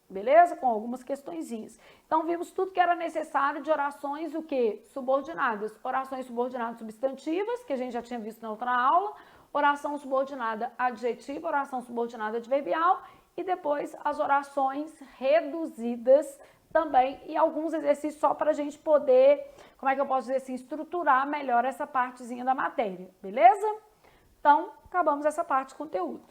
beleza? Com algumas questõezinhas. Então vimos tudo que era necessário de orações, o quê? Subordinadas. Orações subordinadas substantivas, que a gente já tinha visto na outra aula, oração subordinada adjetiva, oração subordinada adverbial, e depois as orações reduzidas também, e alguns exercícios só para a gente poder, como é que eu posso dizer assim, estruturar melhor essa partezinha da matéria, beleza? Então, acabamos essa parte de conteúdo.